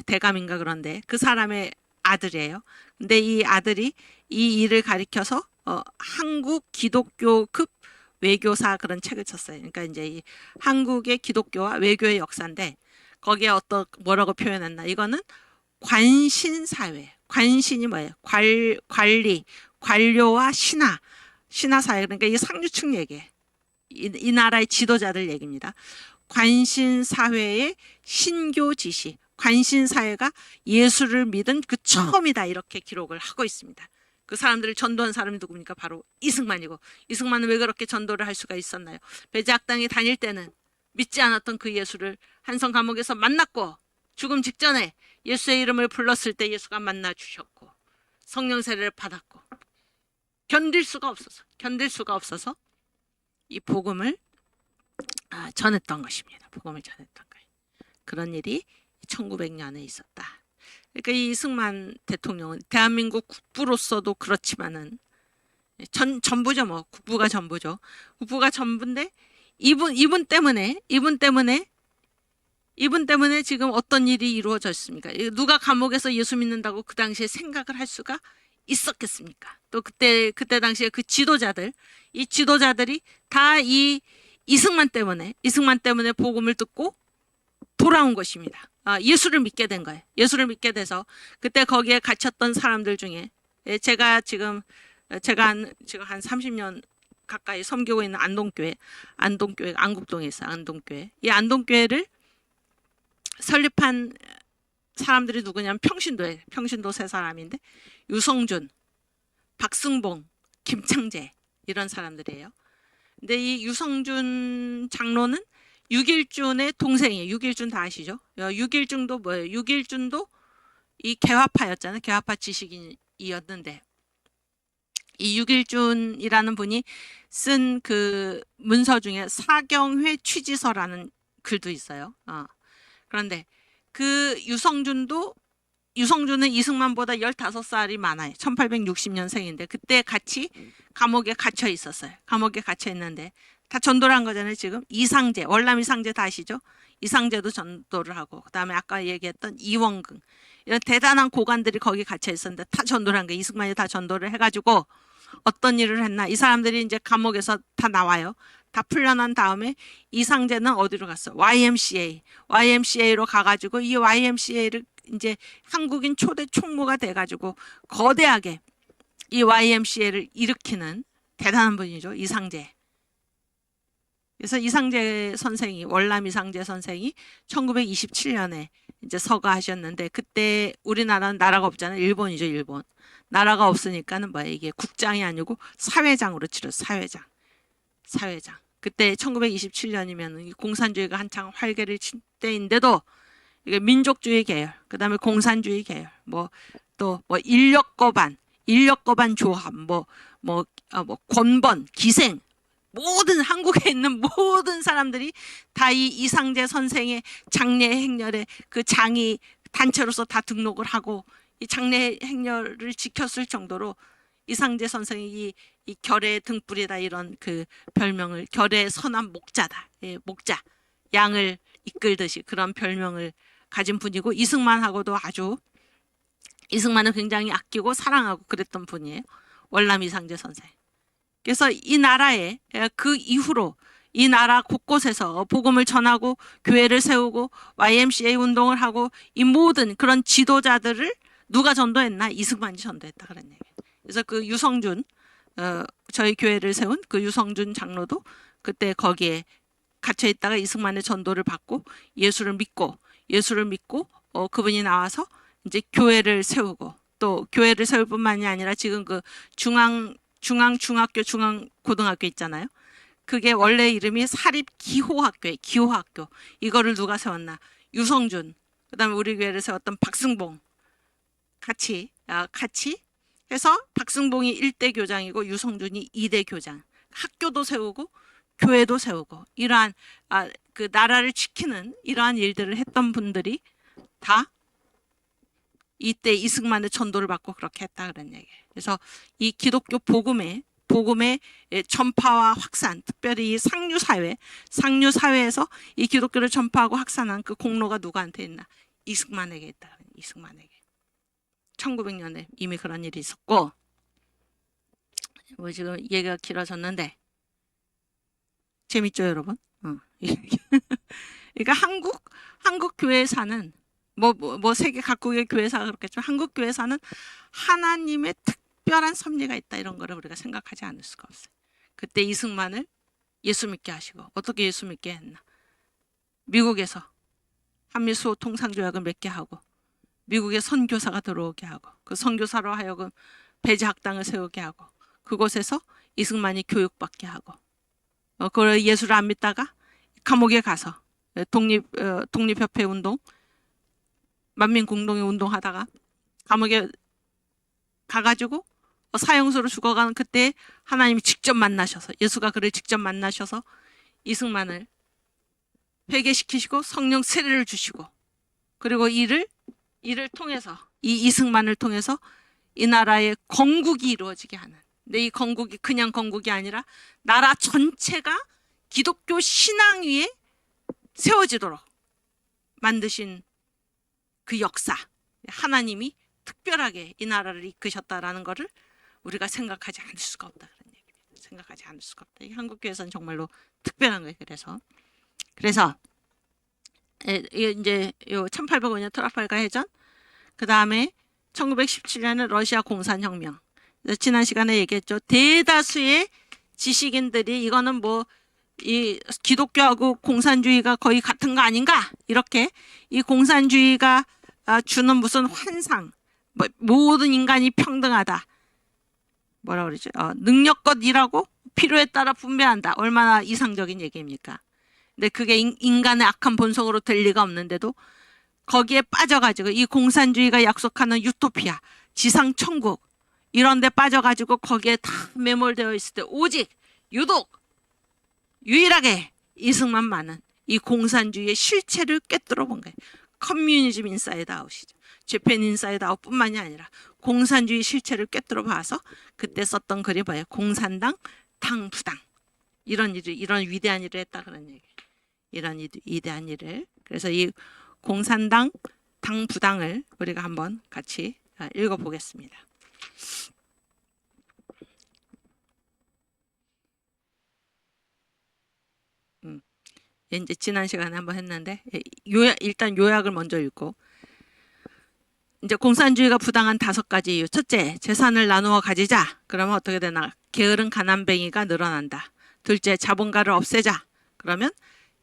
대감인가 그런데 그 사람의 아들이에요. 근데 이 아들이 이 일을 가리켜서 한국 기독교급 외교사 그런 책을 쳤어요. 그러니까 이제 이 한국의 기독교와 외교의 역사인데, 거기에 뭐라고 표현했나? 이거는 관신사회. 관신이 뭐예요? 관리, 관료와 신하사회. 그러니까 이 상류층 얘기예요. 이 나라의 지도자들 얘기입니다. 관신사회의 신교 지시, 관신사회가 예수를 믿은 그 처음이다, 이렇게 기록을 하고 있습니다. 그 사람들을 전도한 사람이 누굽니까? 바로 이승만이고, 이승만은 왜 그렇게 전도를 할 수가 있었나요? 배제학당에 다닐 때는 믿지 않았던 그 예수를 한성 감옥에서 만났고, 죽음 직전에 예수의 이름을 불렀을 때 예수가 만나 주셨고, 성령 세례를 받았고, 견딜 수가 없어서 이 복음을 전했던 것입니다. 복음을 전했던 거예요. 그런 일이 1900년에 있었다. 그러니까 이 이승만 대통령은 대한민국 국부로서도 그렇지만은 전부죠. 국부가 전부죠. 국부가 전부인데 이분 때문에 지금 어떤 일이 이루어졌습니까? 누가 감옥에서 예수 믿는다고 그 당시에 생각을 할 수가 있었겠습니까? 또 그때 당시에 그 지도자들이 다 이 이승만 때문에 복음을 듣고 돌아온 것입니다. 예수를 믿게 된 거예요. 예수를 믿게 돼서 그때 거기에 갇혔던 사람들 중에 제가 지금 한 30년 가까이 섬기고 있는 안동교회 안국동에 있어요. 안동교회. 이 안동교회를 설립한 사람들이 누구냐면 평신도 세 사람인데, 유성준, 박승봉, 김창재 이런 사람들이에요. 근데 이 유성준 장로는 육일준의 동생이에요. 육일준 다 아시죠? 육일준도 뭐예요? 육일준도 이 개화파였잖아요. 개화파 지식인이었는데 이 육일준이라는 분이 쓴 그 문서 중에 사경회 취지서라는 글도 있어요. 그런데 그 유성준은 이승만보다 15살이 많아요. 1860년생인데 그때 같이 감옥에 갇혀 있었어요. 감옥에 갇혀 있는데 다 전도를 한 거잖아요. 지금 이상재, 월남 이상재 다 아시죠? 이상재도 전도를 하고 그다음에 아까 얘기했던 이원근 이런 대단한 고관들이 거기 갇혀 있었는데 다 전도를 한 거예요. 이승만이 다 전도를 해가지고 어떤 일을 했나? 이 사람들이 이제 감옥에서 다 나와요. 다 풀려난 다음에 이상재는 어디로 갔어? YMCA로 가가지고 이 YMCA를 이제 한국인 초대 총무가 돼가지고 거대하게 이 YMCA를 일으키는 대단한 분이죠. 이상재. 그래서 이상재 선생이 월남 이상재 선생이 1927년에 이제 서거하셨는데 그때 우리나라는 나라가 없잖아요. 일본이죠, 일본. 나라가 없으니까는 뭐야 이게 국장이 아니고 사회장으로 치렀어. 사회장. 그때 1927년이면 공산주의가 한창 활개를 칠 때인데도 이게 민족주의 계열, 그다음에 공산주의 계열, 또 인력거반 조합, 권번, 기생 모든 한국에 있는 모든 사람들이 다 이 이상재 선생의 장례 행렬에 그 장이 단체로서 다 등록을 하고 이 장례 행렬을 지켰을 정도로 이상재 선생이 이 결의 등불이다 이런 그 별명을 결의 선한 목자다. 예, 목자. 양을 이끌듯이 그런 별명을 가진 분이고 이승만하고도 아주 이승만을 굉장히 아끼고 사랑하고 그랬던 분이에요. 월남 이상재 선생. 그래서 이 나라에 그 이후로 이 나라 곳곳에서 복음을 전하고 교회를 세우고 YMCA 운동을 하고 이 모든 그런 지도자들을 누가 전도했나? 이승만이 전도했다 그런 얘기예요. 그래서 그 유성준 저희 교회를 세운 그 유성준 장로도 그때 거기에 갇혀 있다가 이승만의 전도를 받고 예수를 믿고 그분이 나와서 이제 교회를 세우고 또 교회를 세울 뿐만이 아니라 지금 그 중앙중학교 중앙고등학교 있잖아요. 그게 원래 이름이 사립기호학교예요. 기호학교. 이거를 누가 세웠나? 유성준. 그다음에 우리 교회를 세웠던 박승봉. 같이 해서 박승봉이 1대 교장이고 유성준이 2대 교장. 학교도 세우고 교회도 세우고 이러한 그 나라를 지키는 이러한 일들을 했던 분들이 다 이때 이승만의 전도를 받고 그렇게 했다 그런 얘기예요. 그래서 이 기독교 복음의 전파와 확산, 특별히 이 상류사회에서 이 기독교를 전파하고 확산한 그 공로가 누구한테 있나? 이승만에게 있다. 이승만에게. 1900년에 이미 그런 일이 있었고 지금 얘기가 길어졌는데 재밌죠 여러분? 그러니까 한국 교회사는 세계 각국의 교회사가 그렇겠지만 한국 교회사는 하나님의 특별한 섭리가 있다 이런 거를 우리가 생각하지 않을 수가 없어요. 그때 이승만을 예수 믿게 하시고 어떻게 예수 믿게 했나? 미국에서 한미수호 통상조약을 맺게 하고 미국의 선교사가 들어오게 하고 그 선교사로 하여금 배제학당을 세우게 하고 그곳에서 이승만이 교육받게 하고 그걸 예수를 안 믿다가 감옥에 가서 독립협회 운동 만민공동회 운동하다가 감옥에 가가지고 사형수로 죽어가는 그때 하나님이 직접 만나셔서 예수가 그를 직접 만나셔서 이승만을 회개시키시고 성령 세례를 주시고 그리고 이를 통해서 이승만을 통해서 이 나라의 건국이 이루어지게 하는 근데 이 건국이 그냥 건국이 아니라 나라 전체가 기독교 신앙 위에 세워지도록 만드신 그 역사 하나님이 특별하게 이 나라를 이끄셨다라는 것을 우리가 생각하지 않을 수가 없다 그런 얘기입니다. 생각하지 않을 수가 없다. 이 한국교회에서는 정말로 특별한 거예요. 그래서 이제 1805년 트라팔가 해전 그 다음에 1917년에 러시아 공산혁명 지난 시간에 얘기했죠. 대다수의 지식인들이 이거는 이 기독교하고 공산주의가 거의 같은 거 아닌가 이렇게 이 공산주의가 주는 무슨 환상 모든 인간이 평등하다 뭐라 그러지? 능력껏 일하고 필요에 따라 분배한다. 얼마나 이상적인 얘기입니까? 근데 그게 인간의 악한 본성으로 될 리가 없는데도 거기에 빠져가지고 이 공산주의가 약속하는 유토피아, 지상 천국 이런 데 빠져가지고 거기에 다 매몰되어 있을 때 오직 유독 유일하게 이승만만은 이 공산주의의 실체를 꿰뚫어 본 거예요. 커뮤니즘 인사이드 아웃이죠. 재팬 인사이드 아웃뿐만이 아니라 공산주의 실체를 꿰뚫어 봐서 그때 썼던 글이 뭐예요? 공산당 당부당 이런 위대한 일을 했다 그런 얘기. 이런 위대한 일을. 그래서 이 공산당 당부당을 우리가 한번 같이 읽어보겠습니다. 이제 지난 시간에 한번 했는데 일단 요약을 먼저 읽고 이제 공산주의가 부당한 5가지 이유. 첫째, 재산을 나누어 가지자. 그러면 어떻게 되나? 게으른 가난뱅이가 늘어난다. 둘째, 자본가를 없애자. 그러면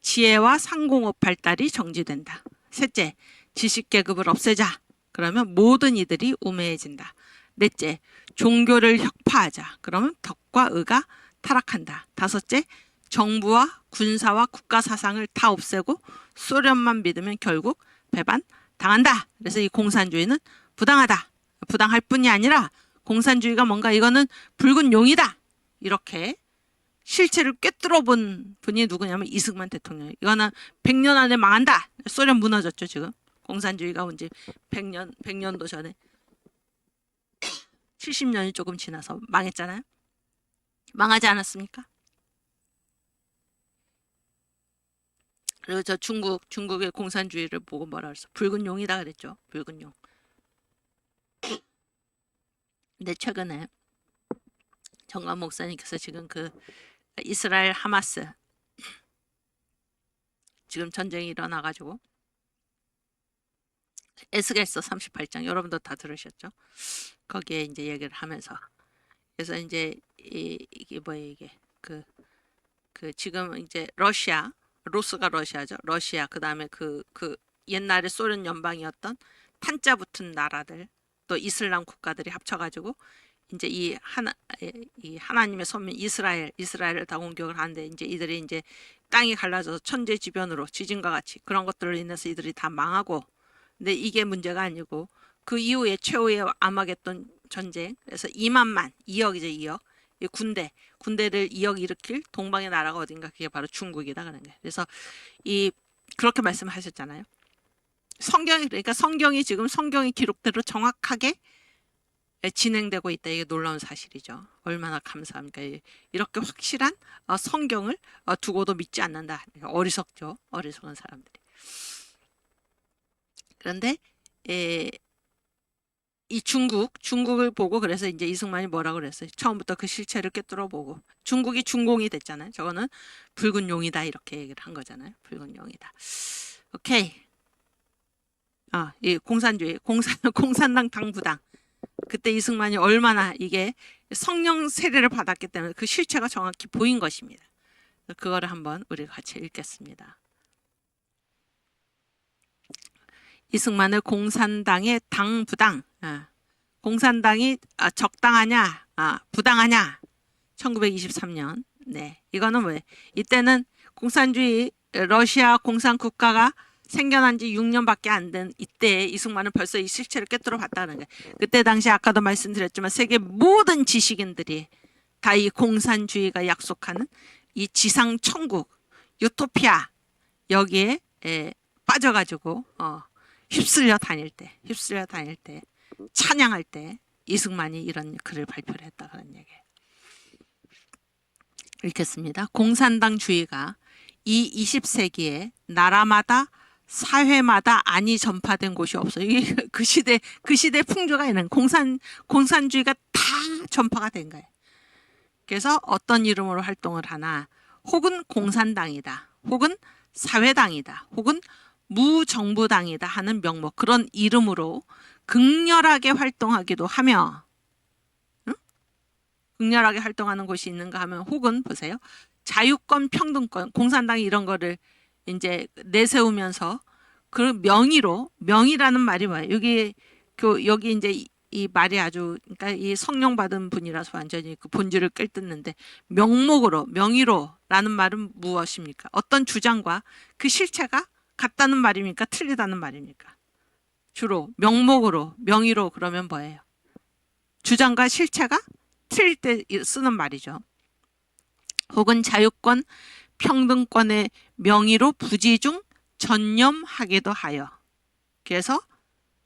지혜와 상공업 발달이 정지된다. 셋째, 지식계급을 없애자. 그러면 모든 이들이 우매해진다. 넷째, 종교를 혁파하자. 그러면 덕과 의가 타락한다. 다섯째, 정부와 군사와 국가 사상을 다 없애고 소련만 믿으면 결국 배반 당한다. 그래서 이 공산주의는 부당하다. 부당할 뿐이 아니라 공산주의가 뭔가 이거는 붉은 용이다. 이렇게 실체를 꿰뚫어 본 분이 누구냐면 이승만 대통령. 이거는 100년 안에 망한다. 소련 무너졌죠, 지금. 공산주의가 온 지 100년도 전에 70년이 조금 지나서 망했잖아요. 망하지 않았습니까? 그리고 저 중국의 공산주의를 보고 뭐라 그랬어? 붉은 용이다 그랬죠. 붉은 용. 근데 최근에 정관 목사님께서 지금 그 이스라엘 하마스 지금 전쟁이 일어나가지고 에스겔서 38장 여러분도 다 들으셨죠? 거기에 이제 얘기를 하면서 그래서 이제 이게 뭐예요 이게 그 지금 이제 로스가 러시아죠. 러시아 그다음에 그 옛날에 소련 연방이었던 탄자 붙은 나라들 또 이슬람 국가들이 합쳐가지고 이제 이 하나님의 선민 이스라엘을 다 공격을 하는데 이제 이들이 이제 땅이 갈라져서 천재지변으로 지진과 같이 그런 것들로 인해서 이들이 다 망하고 근데 이게 문제가 아니고 그 이후에 최후의 아마겟돈 전쟁 그래서 2만만 2억이죠 2억 이 군대를 2억 일으킬 동방의 나라가 어딘가 그게 바로 중국이다 그런 게 그래서 그렇게 말씀하셨잖아요. 그러니까 성경이 지금 성경의 기록대로 정확하게 진행되고 있다. 이게 놀라운 사실이죠. 얼마나 감사합니까? 이렇게 확실한 성경을 두고도 믿지 않는다. 어리석죠. 어리석은 사람들이. 그런데 이 중국을 보고 그래서 이제 이승만이 뭐라고 그랬어요? 처음부터 그 실체를 꿰뚫어 보고 중국이 중공이 됐잖아요. 저거는 붉은 용이다 이렇게 얘기를 한 거잖아요. 붉은 용이다. 오케이. 이 공산주의, 공산당 당부당. 그때 이승만이 얼마나 이게 성령 세례를 받았기 때문에 그 실체가 정확히 보인 것입니다. 그거를 한번 우리가 같이 읽겠습니다. 이승만의 공산당의 당부당. 공산당이 적당하냐, 부당하냐. 1923년. 네, 이거는 왜? 이때는 공산주의 러시아 공산국가가 생겨난 지 6년밖에 안 된 이때 이승만은 벌써 이 실체를 꿰뚫어 봤다는 거예요. 그때 당시 아까도 말씀드렸지만 세계 모든 지식인들이 다 이 공산주의가 약속하는 이 지상 천국, 유토피아 여기에 빠져가지고 휩쓸려 다닐 때 찬양할 때 이승만이 이런 글을 발표를 했다 그런 얘기예요. 읽겠습니다. 공산당주의가 이 20세기에 나라마다 사회마다 안이 전파된 곳이 없어요. 이게 그 시대 풍조가 있는 공산주의가 다 전파가 된 거예요. 그래서 어떤 이름으로 활동을 하나 혹은 공산당이다. 혹은 사회당이다. 혹은 무정부당이다 하는 명목 그런 이름으로 극렬하게 활동하기도 하며 극렬하게 활동하는 곳이 있는가 하면 혹은 보세요. 자유권, 평등권, 공산당이 이런 거를 이제 내세우면서 그 명의라는 말이 뭐예요? 여기 이제 이 말이 아주 그러니까 이 성령 받은 분이라서 완전히 그 본질을 끌뜯는데 명목으로 명의로라는 말은 무엇입니까? 어떤 주장과 그 실체가 같다는 말입니까? 틀리다는 말입니까? 주로 명목으로 명의로 그러면 뭐예요? 주장과 실체가 틀릴 때 쓰는 말이죠. 혹은 자유권, 평등권의 명의로 부지중 전념하기도 하여. 그래서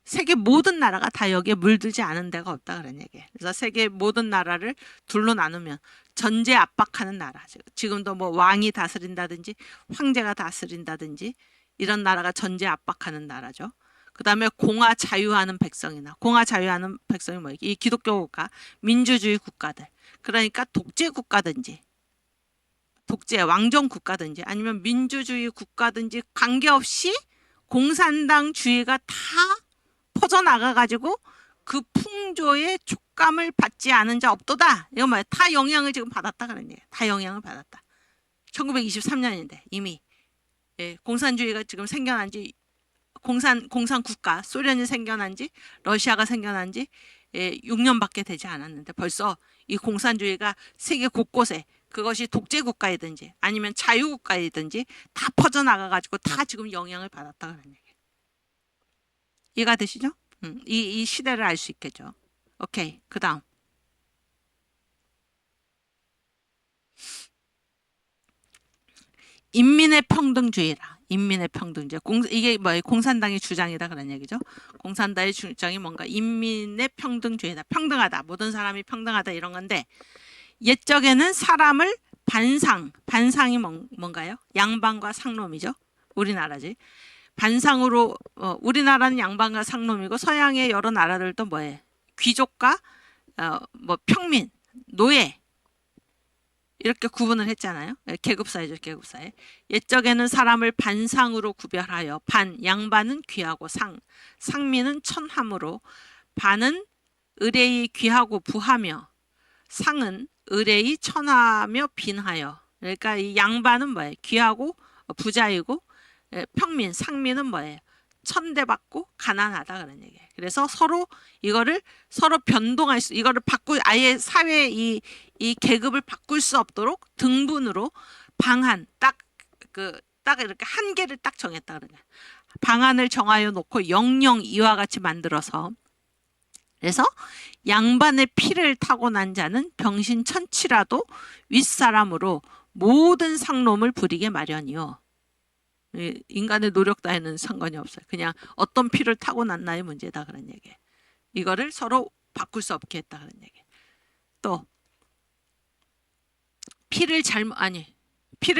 세계 모든 나라가 다 여기에 물들지 않은 데가 없다 그런 얘기예요. 그래서 세계 모든 나라를 둘로 나누면 전제 압박하는 나라. 지금도 뭐 왕이 다스린다든지 황제가 다스린다든지 이런 나라가 전제 압박하는 나라죠. 그 다음에 공화 자유하는 백성이나 공화 자유하는 백성이 뭐예요? 이 기독교 국가, 민주주의 국가들. 그러니까 독재 국가든지 독재 왕정 국가든지 아니면 민주주의 국가든지 관계없이 공산당주의가 다 퍼져나가가지고 그 풍조의 촉감을 받지 않은 자 없도다. 이거 뭐야? 다 영향을 지금 받았다 그런 얘기예요. 다 영향을 받았다. 1923년인데 이미 공산주의가 지금 생겨난 지 공산 국가 소련이 생겨난 지 러시아가 생겨난 지 6년밖에 되지 않았는데 벌써 이 공산주의가 세계 곳곳에 그것이 독재 국가이든지 아니면 자유 국가이든지 다 퍼져나가 가지고 다 지금 영향을 받았다 그런 얘기예요. 이해가 되시죠? 이 시대를 알 수 있겠죠. 오케이. 그다음. 인민의 평등주의라. 인민의 평등주의. 이게 뭐예요? 공산당의 주장이다 그런 얘기죠. 공산당의 주장이 뭔가 인민의 평등주의다. 평등하다. 모든 사람이 평등하다 이런 건데 옛적에는 사람을 반상이 뭔가요? 양반과 상놈이죠. 우리나라지. 반상으로 우리나라는 양반과 상놈이고 서양의 여러 나라들도 뭐예요? 귀족과 뭐 평민, 노예 이렇게 구분을 했잖아요. 계급사회죠, 계급사회. 옛적에는 사람을 반상으로 구별하여 양반은 귀하고 상민은 천함으로 반은 의뢰이 귀하고 부하며 상은 의뢰이 천하며 빈하여. 그러니까 이 양반은 뭐예요? 귀하고 부자이고 평민, 상민은 뭐예요? 천대받고 가난하다 그런 얘기예요. 그래서 이거를 서로 변동할 수, 이거를 아예 사회 이 계급을 바꿀 수 없도록 등분으로 딱 이렇게 한계를 딱 정했다 그러냐. 방안을 정하여 놓고 영영 이와 같이 만들어서 그래서 양반의 피를 타고난 자는 병신천치라도 윗사람으로 모든 상놈을 부리게 마련이요. 인간의 노력 따위는 상관이 없어요. 그냥 어떤 피를 타고났나의 문제다 그런 얘기예요. 이거를 서로 바꿀 수 없게 했다 그런 얘기예요. 또 피를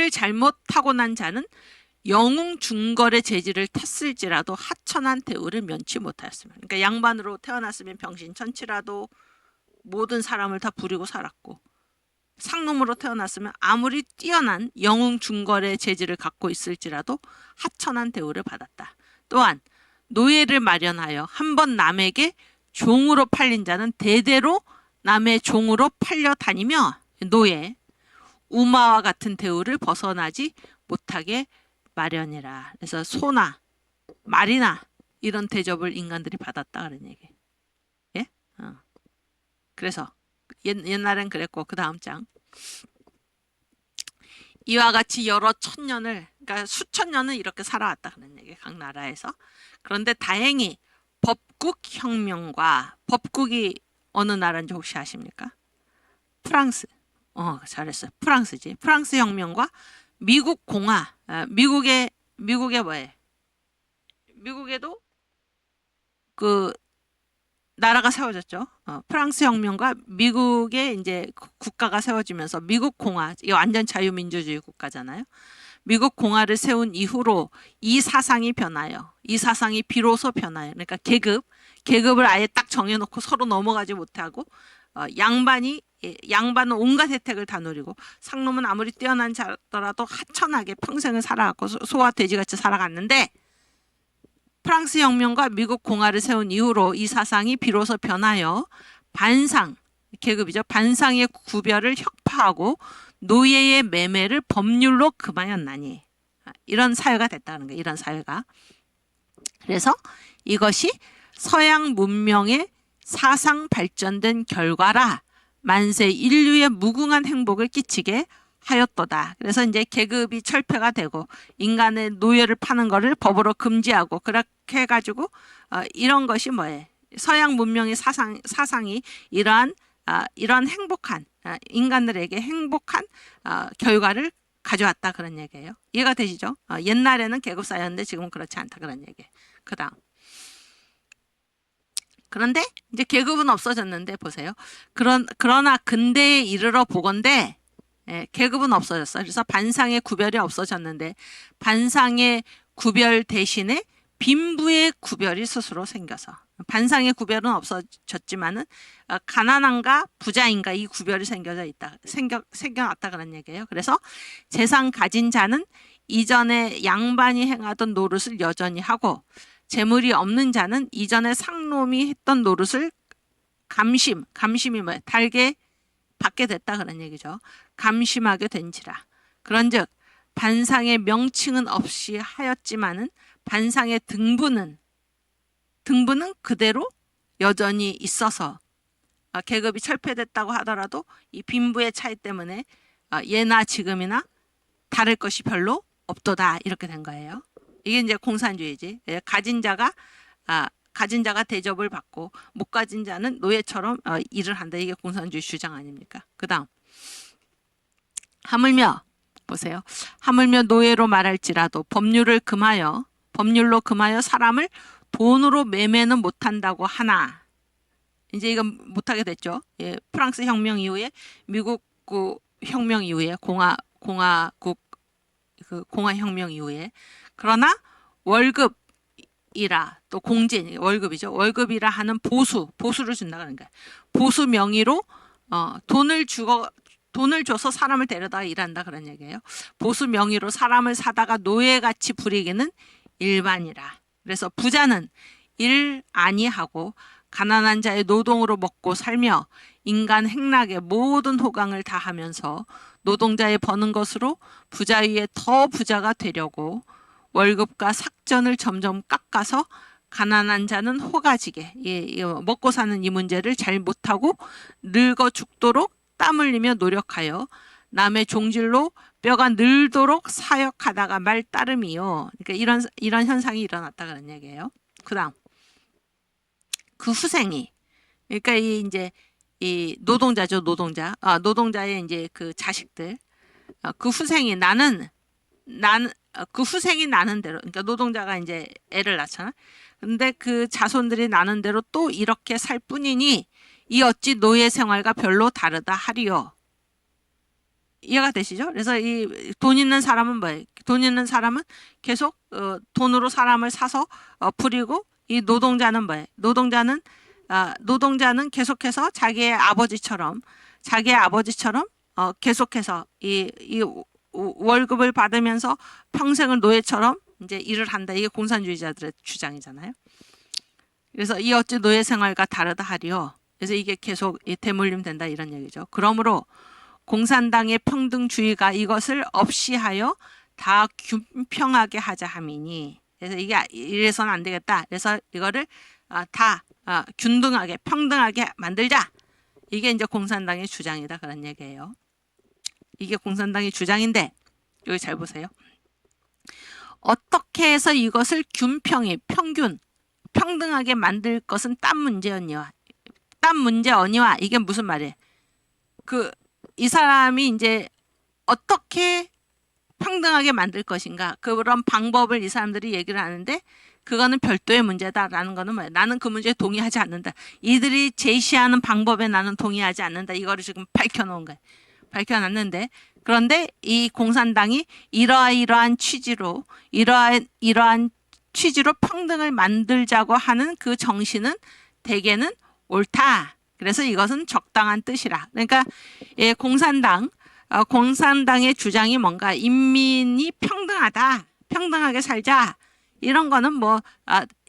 잘못 타고난 자는 영웅 중걸의 재질을 탔을지라도 하천한 대우를 면치 못하였으며. 그러니까 양반으로 태어났으면 병신천치라도 모든 사람을 다 부리고 살았고 상놈으로 태어났으면 아무리 뛰어난 영웅 중걸의 재질을 갖고 있을지라도 하천한 대우를 받았다. 또한 노예를 마련하여 한번 남에게 종으로 팔린 자는 대대로 남의 종으로 팔려 다니며 노예, 우마와 같은 대우를 벗어나지 못하게 마련이라. 그래서 소나 말이나 이런 대접을 인간들이 받았다 그런 얘기. 예? 그래서 옛날엔 그랬고 그 다음 장. 이와 같이 여러 천년을 그러니까 수천 년을 이렇게 살아왔다 그런 얘기 각 나라에서. 그런데 다행히 법국혁명과 법국이 어느 나라인지 혹시 아십니까? 프랑스. 잘했어요. 프랑스지. 프랑스 혁명과 미국 공화. 미국에 뭐예요? 미국에도 그 나라가 세워졌죠. 프랑스 혁명과 미국의 이제 국가가 세워지면서 미국 공화, 이게 완전 자유민주주의 국가잖아요. 미국 공화를 세운 이후로 이 사상이 변하여, 이 사상이 비로소 변하여, 그러니까 계급을 아예 딱 정해놓고 서로 넘어가지 못하고 양반은 온갖 혜택을 다 누리고 상놈은 아무리 뛰어난 자더라도 하천하게 평생을 살아갔고 소와 돼지같이 살아갔는데 프랑스 혁명과 미국 공화를 세운 이후로 이 사상이 비로소 변하여 계급이죠. 반상의 구별을 혁파하고 노예의 매매를 법률로 금하였나니. 이런 사회가 됐다는 거예요. 이런 사회가. 그래서 이것이 서양 문명의 사상 발전된 결과라 만세 인류의 무궁한 행복을 끼치게 하였도다. 그래서 이제 계급이 철폐가 되고 인간의 노예를 파는 거를 법으로 금지하고 그렇게 해가지고 이런 것이 뭐예요? 서양 문명의 사상이 이러한 행복한 인간들에게 행복한 결과를 가져왔다 그런 얘기예요. 이해가 되시죠? 옛날에는 계급사였는데 지금은 그렇지 않다 그런 얘기예요. 그다음 그런데 이제 계급은 없어졌는데 보세요. 그러나 근대에 이르러 보건대 계급은 없어졌어. 그래서 반상의 구별이 없어졌는데 반상의 구별 대신에 빈부의 구별이 스스로 생겨서 반상의 구별은 없어졌지만은 가난한가 부자인가 이 구별이 생겨났다 그런 얘기예요. 그래서 재산 가진 자는 이전에 양반이 행하던 노릇을 여전히 하고 재물이 없는 자는 이전에 상놈이 했던 노릇을 감심이 뭐예요? 달게 받게 됐다 그런 얘기죠. 감심하게 된지라. 그런즉 반상의 명칭은 없이 하였지만은 반상의 등부는 그대로 여전히 있어서 계급이 철폐됐다고 하더라도 이 빈부의 차이 때문에 예나 지금이나 다를 것이 별로 없도다 이렇게 된 거예요. 이게 이제 공산주의지. 가진 자가 대접을 받고 못 가진 자는 노예처럼 일을 한다. 이게 공산주의 주장 아닙니까? 그다음 하물며 보세요. 하물며 노예로 말할지라도 법률로 금하여 사람을 돈으로 매매는 못한다고 하나 이제 이건 못하게 됐죠. 프랑스 혁명 이후에 미국 혁명 이후에 공화 혁명 이후에 그러나 월급이라 또 공제 월급이죠. 월급이라 하는 보수를 준다 그러는 거야. 보수 명의로 돈을 줘서 사람을 데려다가 일한다 그런 얘기예요. 보수 명의로 사람을 사다가 노예같이 부리기는 일반이라. 그래서 부자는 일 아니하고 가난한 자의 노동으로 먹고 살며 인간 행락의 모든 호강을 다하면서 노동자의 버는 것으로 부자 위에 더 부자가 되려고 월급과 삭전을 점점 깎아서 가난한 자는 호가지게 먹고 사는 이 문제를 잘 못하고 늙어 죽도록 땀 흘리며 노력하여 남의 종질로 뼈가 늘도록 사역하다가 말 따름이요. 그러니까 이런 현상이 일어났다 그런 얘기예요. 그다음 그 후생이 그러니까 이 노동자죠. 노동자의 이제 그 자식들 그 후생이 그 후생이 나는 대로 그러니까 노동자가 이제 애를 낳잖아. 근데 그 자손들이 나는 대로 또 이렇게 살 뿐이니 이 어찌 노예 생활과 별로 다르다 하리요. 이해가 되시죠? 그래서 이 돈 있는 사람은 뭐예요? 돈 있는 사람은 계속 돈으로 사람을 사서 부리고 이 노동자는 뭐예요? 노동자는 계속해서 자기의 아버지처럼 계속해서 이 월급을 받으면서 평생을 노예처럼 이제 일을 한다. 이게 공산주의자들의 주장이잖아요. 그래서 이 어찌 노예 생활과 다르다 하리요. 그래서 이게 계속 대물림 된다 이런 얘기죠. 그러므로 공산당의 평등주의가 이것을 없이하여 다 균평하게 하자 함이니. 그래서 이게 이래서는 안 되겠다. 그래서 이거를 다 균등하게 평등하게 만들자. 이게 이제 공산당의 주장이다 그런 얘기예요. 이게 공산당의 주장인데 여기 잘 보세요. 어떻게 해서 이것을 평등하게 만들 것은 딴 문제 언니와 이게 무슨 말이에요? 이 사람이 이제 어떻게 평등하게 만들 것인가 그런 방법을 이 사람들이 얘기를 하는데 그거는 별도의 문제다라는 거는 뭐예요? 나는 그 문제에 동의하지 않는다. 이들이 제시하는 방법에 나는 동의하지 않는다. 이거를 지금 밝혀놓은 거예요. 밝혀놨는데 그런데 이 공산당이 이러한 취지로 평등을 만들자고 하는 그 정신은 대개는 옳다. 그래서 이것은 적당한 뜻이라. 그러니까 공산당의 주장이 뭔가 인민이 평등하게 살자. 이런 거는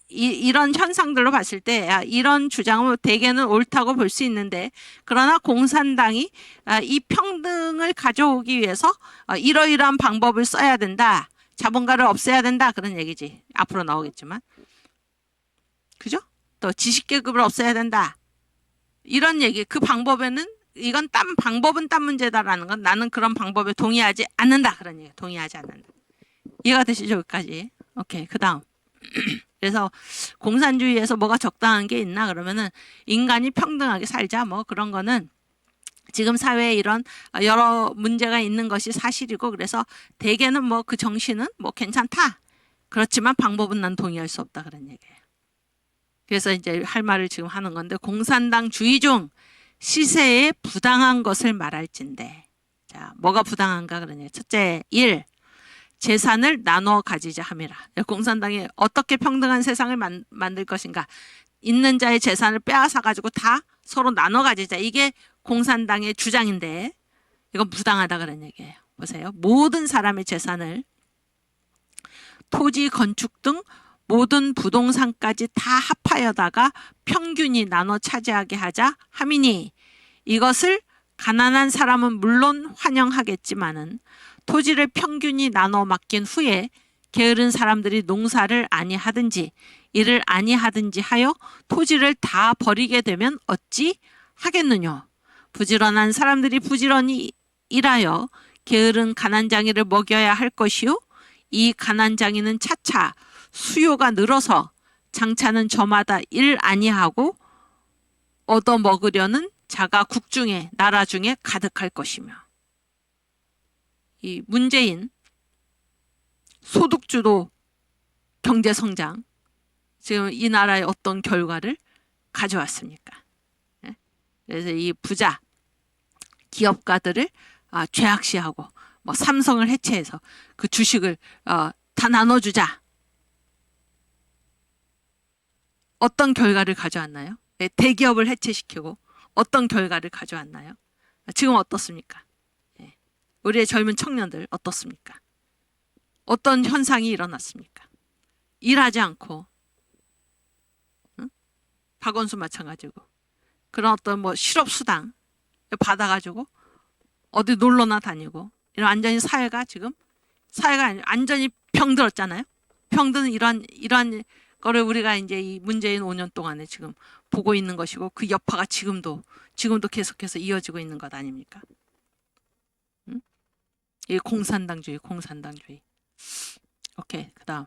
이런 현상들로 봤을 때 이런 주장은 대개는 옳다고 볼 수 있는데 그러나 공산당이 이 평등을 가져오기 위해서 이러이러한 방법을 써야 된다. 자본가를 없애야 된다. 그런 얘기지. 앞으로 나오겠지만. 그죠? 또 지식계급을 없애야 된다. 이런 얘기, 그 방법에는 이건 방법은 딴 문제다라는 건 나는 그런 방법에 동의하지 않는다. 그런 얘기. 동의하지 않는다. 이해가 되시죠? 여기까지. 오케이. 그다음. 그래서 공산주의에서 뭐가 적당한 게 있나 그러면은 인간이 평등하게 살자 뭐 그런 거는 지금 사회에 이런 여러 문제가 있는 것이 사실이고 그래서 대개는 뭐 그 정신은 뭐 괜찮다. 그렇지만 방법은 난 동의할 수 없다 그런 얘기예요. 그래서 이제 할 말을 지금 하는 건데 공산당주의 중 시세에 부당한 것을 말할진대. 자, 뭐가 부당한가 그러냐. 첫째, 1. 재산을 나눠 가지자 함이라. 공산당이 어떻게 평등한 세상을 만들 것인가. 있는 자의 재산을 빼앗아 가지고 다 서로 나눠 가지자. 이게 공산당의 주장인데 이건 부당하다 그런 얘기예요. 보세요. 모든 사람의 재산을 토지, 건축 등 모든 부동산까지 다 합하여다가 평균이 나눠 차지하게 하자 함이니 이것을 가난한 사람은 물론 환영하겠지만은 토지를 평균이 나눠 맡긴 후에 게으른 사람들이 농사를 아니하든지 일을 아니하든지 하여 토지를 다 버리게 되면 어찌 하겠느냐. 부지런한 사람들이 부지런히 일하여 게으른 가난장이를 먹여야 할 것이요. 이 가난장이는 차차 수요가 늘어서 장차는 저마다 일 아니하고 얻어먹으려는 자가 국중에 나라 중에 가득할 것이며. 이 문재인 소득주도 경제성장 지금 이 나라에 어떤 결과를 가져왔습니까? 그래서 이 부자 기업가들을 죄악시하고 뭐 삼성을 해체해서 그 주식을 다 나눠주자. 어떤 결과를 가져왔나요? 대기업을 해체시키고 어떤 결과를 가져왔나요? 지금 어떻습니까? 우리의 젊은 청년들 어떻습니까? 어떤 현상이 일어났습니까? 일하지 않고 박원순 마찬가지고 그런 어떤 뭐 실업수당 받아가지고 어디 놀러나 다니고 이런 완전히 사회가 지금 사회가 완전히 병들었잖아요. 병드는 이러한 거를 우리가 이제 이 문재인 5년 동안에 지금 보고 있는 것이고 그 여파가 지금도 계속해서 이어지고 있는 것 아닙니까? 이 공산당주의. 오케이. 그다음.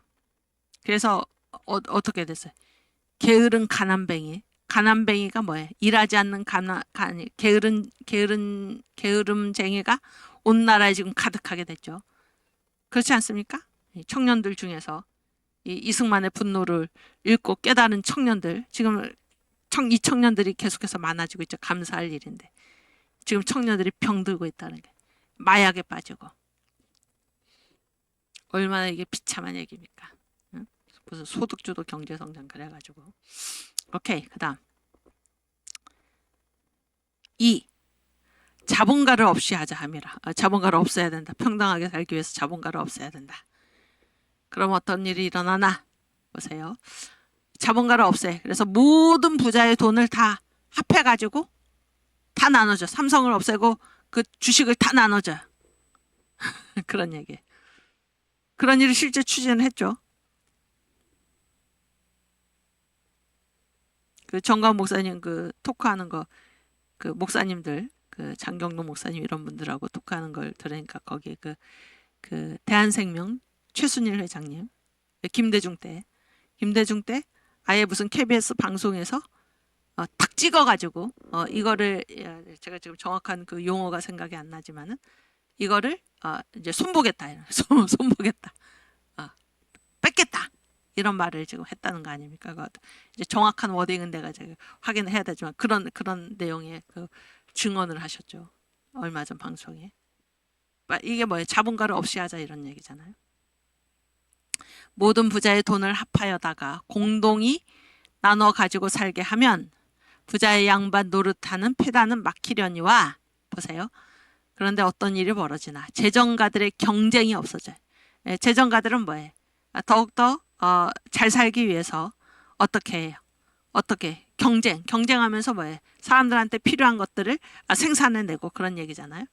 그래서 어떻게 됐어요? 게으른 가난뱅이가 뭐예요? 일하지 않는 게으름쟁이가 온 나라에 지금 가득하게 됐죠. 그렇지 않습니까? 청년들 중에서 이 이승만의 분노를 읽고 깨달은 청년들 지금 이 청년들이 계속해서 많아지고 있죠. 감사할 일인데 지금 청년들이 병들고 있다는 게 마약에 빠지고 얼마나 이게 비참한 얘기입니까? 응? 무슨 소득주도 경제성장 그래가지고 오케이. 그 다음 2. 자본가를 없이 하자 함이라. 자본가를 없애야 된다. 평등하게 살기 위해서 자본가를 없애야 된다. 그럼 어떤 일이 일어나나? 보세요. 자본가를 없애. 그래서 모든 부자의 돈을 다 합해가지고 다 나눠줘. 삼성을 없애고 그 주식을 다 나눠줘. 그런 얘기. 그런 일을 실제 추진을 했죠. 그 정광 목사님 그 토크하는 거 그 목사님들 그 장경록 목사님 이런 분들하고 토크하는 걸 들으니까 거기에 그 대한생명 최순일 회장님 김대중 때 아예 무슨 KBS 방송에서 탁 찍어가지고 이거를 제가 지금 정확한 그 용어가 생각이 안 나지만은 이거를 이제 손보겠다 손보겠다 뺏겠다 이런 말을 지금 했다는 거 아닙니까? 이제 정확한 워딩은 내가 제가 확인을 해야 되지만 그런 내용의 그 증언을 하셨죠. 얼마 전 방송에. 이게 뭐예요? 자본가를 없이 하자 이런 얘기잖아요. 모든 부자의 돈을 합하여다가 공동이 나눠 가지고 살게 하면 부자의 양반 노릇하는 패단은 막히려니와 보세요. 그런데 어떤 일이 벌어지나 재정가들의 경쟁이 없어져요. 재정가들은 뭐예요? 더욱더 잘 살기 위해서 어떻게 해요? 어떻게 경쟁하면서 뭐예요? 사람들한테 필요한 것들을 생산해내고 그런 얘기잖아요.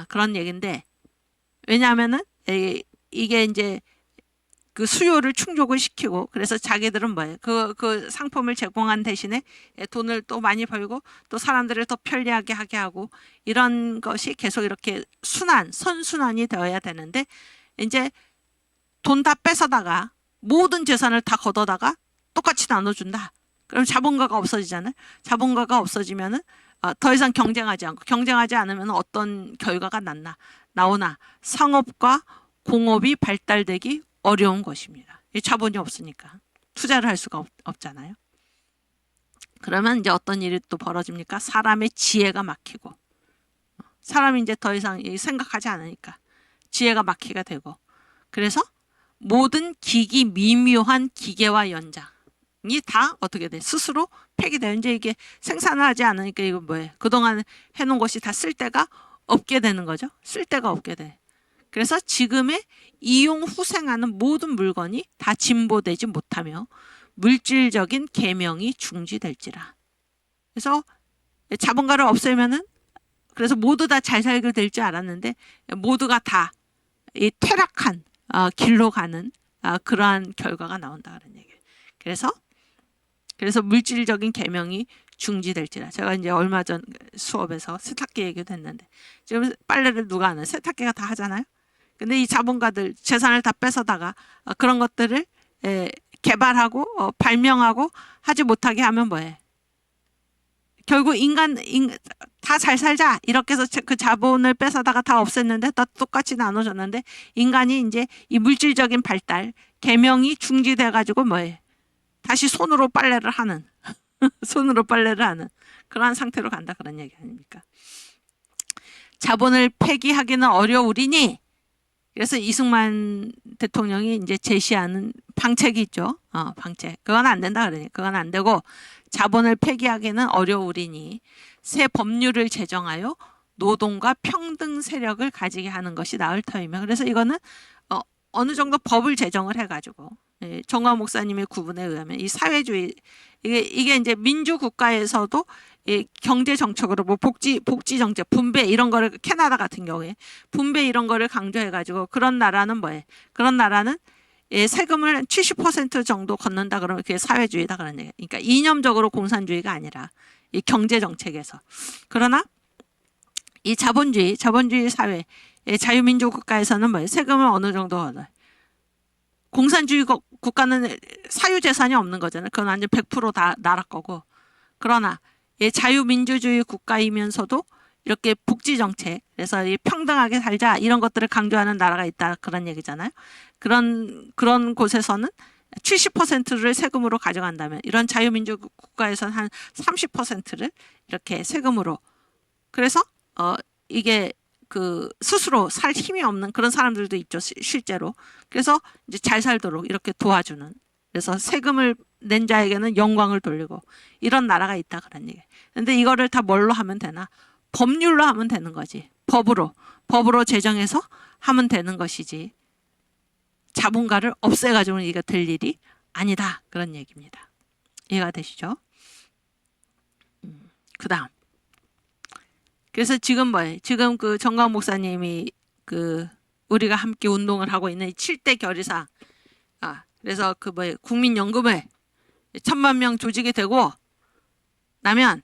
그런 얘기인데 왜냐하면은 이게 이제 그 수요를 충족을 시키고 그래서 자기들은 뭐예요? 그 상품을 제공한 대신에 돈을 또 많이 벌고 또 사람들을 더 편리하게 하게 하고 이런 것이 계속 이렇게 선순환이 되어야 되는데 이제 돈 다 뺏어다가 모든 재산을 다 걷어다가 똑같이 나눠준다. 그럼 자본가가 없어지잖아요. 자본가가 없어지면은 더 이상 경쟁하지 않으면 어떤 결과가 나오나 상업과 공업이 발달되기 어려운 것입니다. 자본이 없으니까 투자를 할 수가 없잖아요. 그러면 이제 어떤 일이 또 벌어집니까? 사람의 지혜가 막히고 사람이 이제 더 이상 생각하지 않으니까 지혜가 막히게 되고 그래서 모든 미묘한 기계와 연장이 다 어떻게 돼? 스스로 폐기돼요. 이제 이게 생산을 하지 않으니까 이거 뭐예요? 그동안 해놓은 것이 다 쓸 데가 없게 되는 거죠. 쓸 데가 없게 돼. 그래서 지금의 이용 후생하는 모든 물건이 다 진보되지 못하며 물질적인 계명이 중지될지라. 그래서 자본가를 없애면은 그래서 모두 다 잘 살게 될 줄 알았는데 모두가 다 이 퇴락한 길로 가는 그러한 결과가 나온다 그런 얘기예요. 그래서 물질적인 계명이 중지될지라. 제가 이제 얼마 전 수업에서 세탁기 얘기도 했는데 지금 빨래를 누가 하는 세탁기가 다 하잖아요. 근데 이 자본가들 재산을 다 뺏어다가 그런 것들을 개발하고 발명하고 하지 못하게 하면 뭐해? 결국 인간 다 잘 살자 이렇게 해서 그 자본을 뺏어다가 다 없앴는데 다 똑같이 나눠줬는데 인간이 이제 이 물질적인 발달 계명이 중지돼 가지고 뭐해? 다시 손으로 빨래를 하는 그러한 상태로 간다 그런 얘기 아닙니까? 자본을 폐기하기는 어려우리니 그래서 이승만 대통령이 이제 제시하는 방책이 있죠. 방책. 그건 안 된다 그러니. 그건 안 되고 자본을 폐기하기는 어려우리니 새 법률을 제정하여 노동과 평등 세력을 가지게 하는 것이 나을 터이며 그래서 이거는 어느 정도 법을 제정을 해가지고 정광 목사님의 구분에 의하면 이 사회주의 이게 이제 민주 국가에서도 경제 정책으로 뭐 복지 정책, 분배 이런 거를 캐나다 같은 경우에 분배 이런 거를 강조해 가지고 그런 나라는 뭐예요? 그런 나라는 세금을 70% 정도 걷는다 그러면 그게 사회주의다 그런 얘기예요. 그러니까 이념적으로 공산주의가 아니라 이 경제 정책에서. 그러나 이 자본주의 사회, 자유민주 국가에서는 뭐예요? 세금을 어느 정도 얻어요. 공산주의 국가는 사유재산이 없는 거잖아요. 그건 완전 100% 나라 거고. 그러나 자유민주주의 국가이면서도 이렇게 복지정책, 그래서 이 평등하게 살자 이런 것들을 강조하는 나라가 있다 그런 얘기잖아요. 그런 곳에서는 70%를 세금으로 가져간다면 이런 자유민주 국가에서는 한 30%를 이렇게 세금으로 그래서 이게 그 스스로 살 힘이 없는 그런 사람들도 있죠 실제로. 그래서 이제 잘 살도록 이렇게 도와주는. 그래서 세금을 낸 자에게는 영광을 돌리고 이런 나라가 있다 그런 얘기. 근데 이거를 다 뭘로 하면 되나? 법률로 하면 되는 거지. 법으로 제정해서 하면 되는 것이지. 자본가를 없애가지고는 이게 될 일이 아니다 그런 얘기입니다. 이해가 되시죠? 그다음. 그래서 지금 뭐예요? 지금 그 정광 목사님이 그 우리가 함께 운동을 하고 있는 7대 결의사항. 그래서 그 뭐예요? 국민연금을 1000만 명 조직이 되고 나면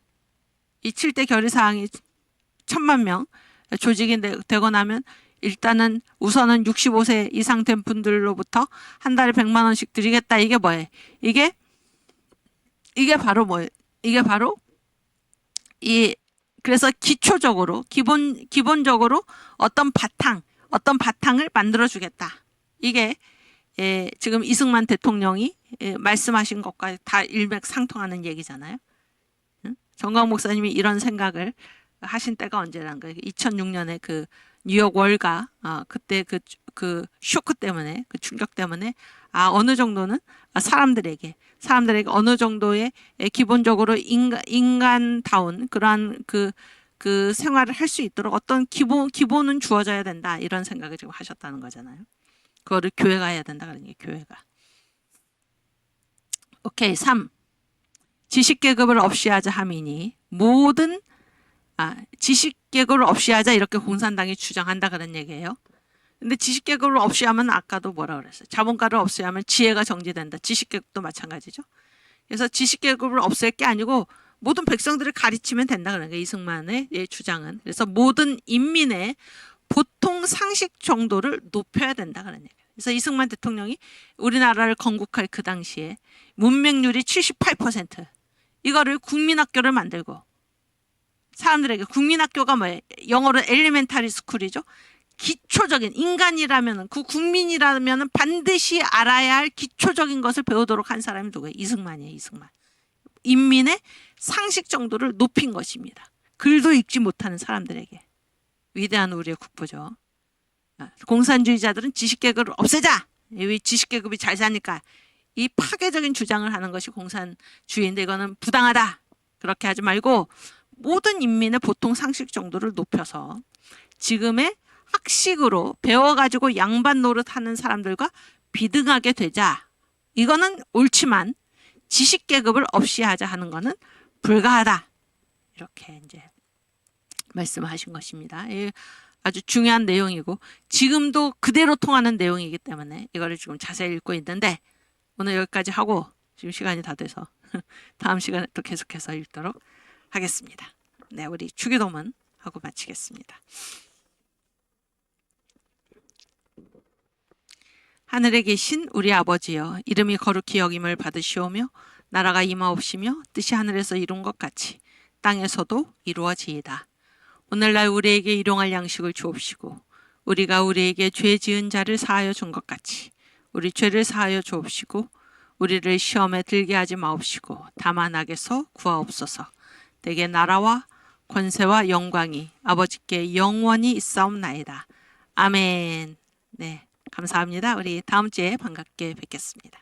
이 7대 결의사항이 1000만 명 조직이 되고 나면 일단은 우선은 65세 이상 된 분들로부터 한 달에 100만 원씩 드리겠다. 이게 뭐예요? 이게 바로 뭐예요? 이게 바로 그래서 기초적으로 기본적으로 어떤 바탕을 만들어 주겠다. 이게 지금 이승만 대통령이 말씀하신 것과 다 일맥상통하는 얘기잖아요. 정광 목사님이 이런 생각을 하신 때가 언제란 거예요? 2006년에 그 뉴욕 월가 그때 그 쇼크 때문에 그 충격 때문에 어느 정도는 사람들에게 어느 정도의 기본적으로 인간다운 그러한 그 생활을 할 수 있도록 어떤 기본은 주어져야 된다 이런 생각을 지금 하셨다는 거잖아요. 그거를 교회가 해야 된다 그런 게 교회가. 오케이 3. 지식계급을 없이 하자 함이니 지식계급을 없이 하자 이렇게 공산당이 주장한다 그런 얘기예요. 근데 지식계급을 없이 하면 아까도 뭐라 그랬어요? 자본가를 없이 하면 지혜가 정지된다. 지식계급도 마찬가지죠. 그래서 지식계급을 없앨 게 아니고 모든 백성들을 가르치면 된다. 그러니까 이승만의 주장은. 그래서 모든 인민의 보통 상식 정도를 높여야 된다. 그런 얘기예요. 그래서 이승만 대통령이 우리나라를 건국할 그 당시에 문맹률이 78%. 이거를 국민학교를 만들고 사람들에게 국민학교가 뭐예요? 영어로 엘리멘타리 스쿨이죠. 기초적인 인간이라면 그 국민이라면 반드시 알아야 할 기초적인 것을 배우도록 한 사람이 누구예요? 이승만이에요. 이승만. 인민의 상식 정도를 높인 것입니다. 글도 읽지 못하는 사람들에게. 위대한 우리의 국보죠. 공산주의자들은 지식계급을 없애자. 왜 지식계급이 잘 사니까. 이 파괴적인 주장을 하는 것이 공산주의인데 이거는 부당하다. 그렇게 하지 말고 모든 인민의 보통 상식 정도를 높여서 지금의 학식으로 배워가지고 양반 노릇하는 사람들과 비등하게 되자. 이거는 옳지만 지식계급을 없이 하자 하는 거는 불가하다. 이렇게 이제 말씀하신 것입니다. 아주 중요한 내용이고 지금도 그대로 통하는 내용이기 때문에 이거를 지금 자세히 읽고 있는데 오늘 여기까지 하고 지금 시간이 다 돼서 다음 시간에 또 계속해서 읽도록 하겠습니다. 네, 우리 주기도문 하고 마치겠습니다. 하늘에 계신 우리 아버지여, 이름이 거룩히 여김을 받으시오며 나라가 임하옵시며 뜻이 하늘에서 이룬 것 같이 땅에서도 이루어지이다. 오늘날 우리에게 일용할 양식을 주옵시고 우리가 우리에게 죄 지은 자를 사하여 준 것 같이 우리 죄를 사하여 주옵시고 우리를 시험에 들게 하지 마옵시고 다만 악에서 구하옵소서. 대개 나라와 권세와 영광이 아버지께 영원히 있사옵나이다. 아멘. 네, 감사합니다. 우리 다음 주에 반갑게 뵙겠습니다.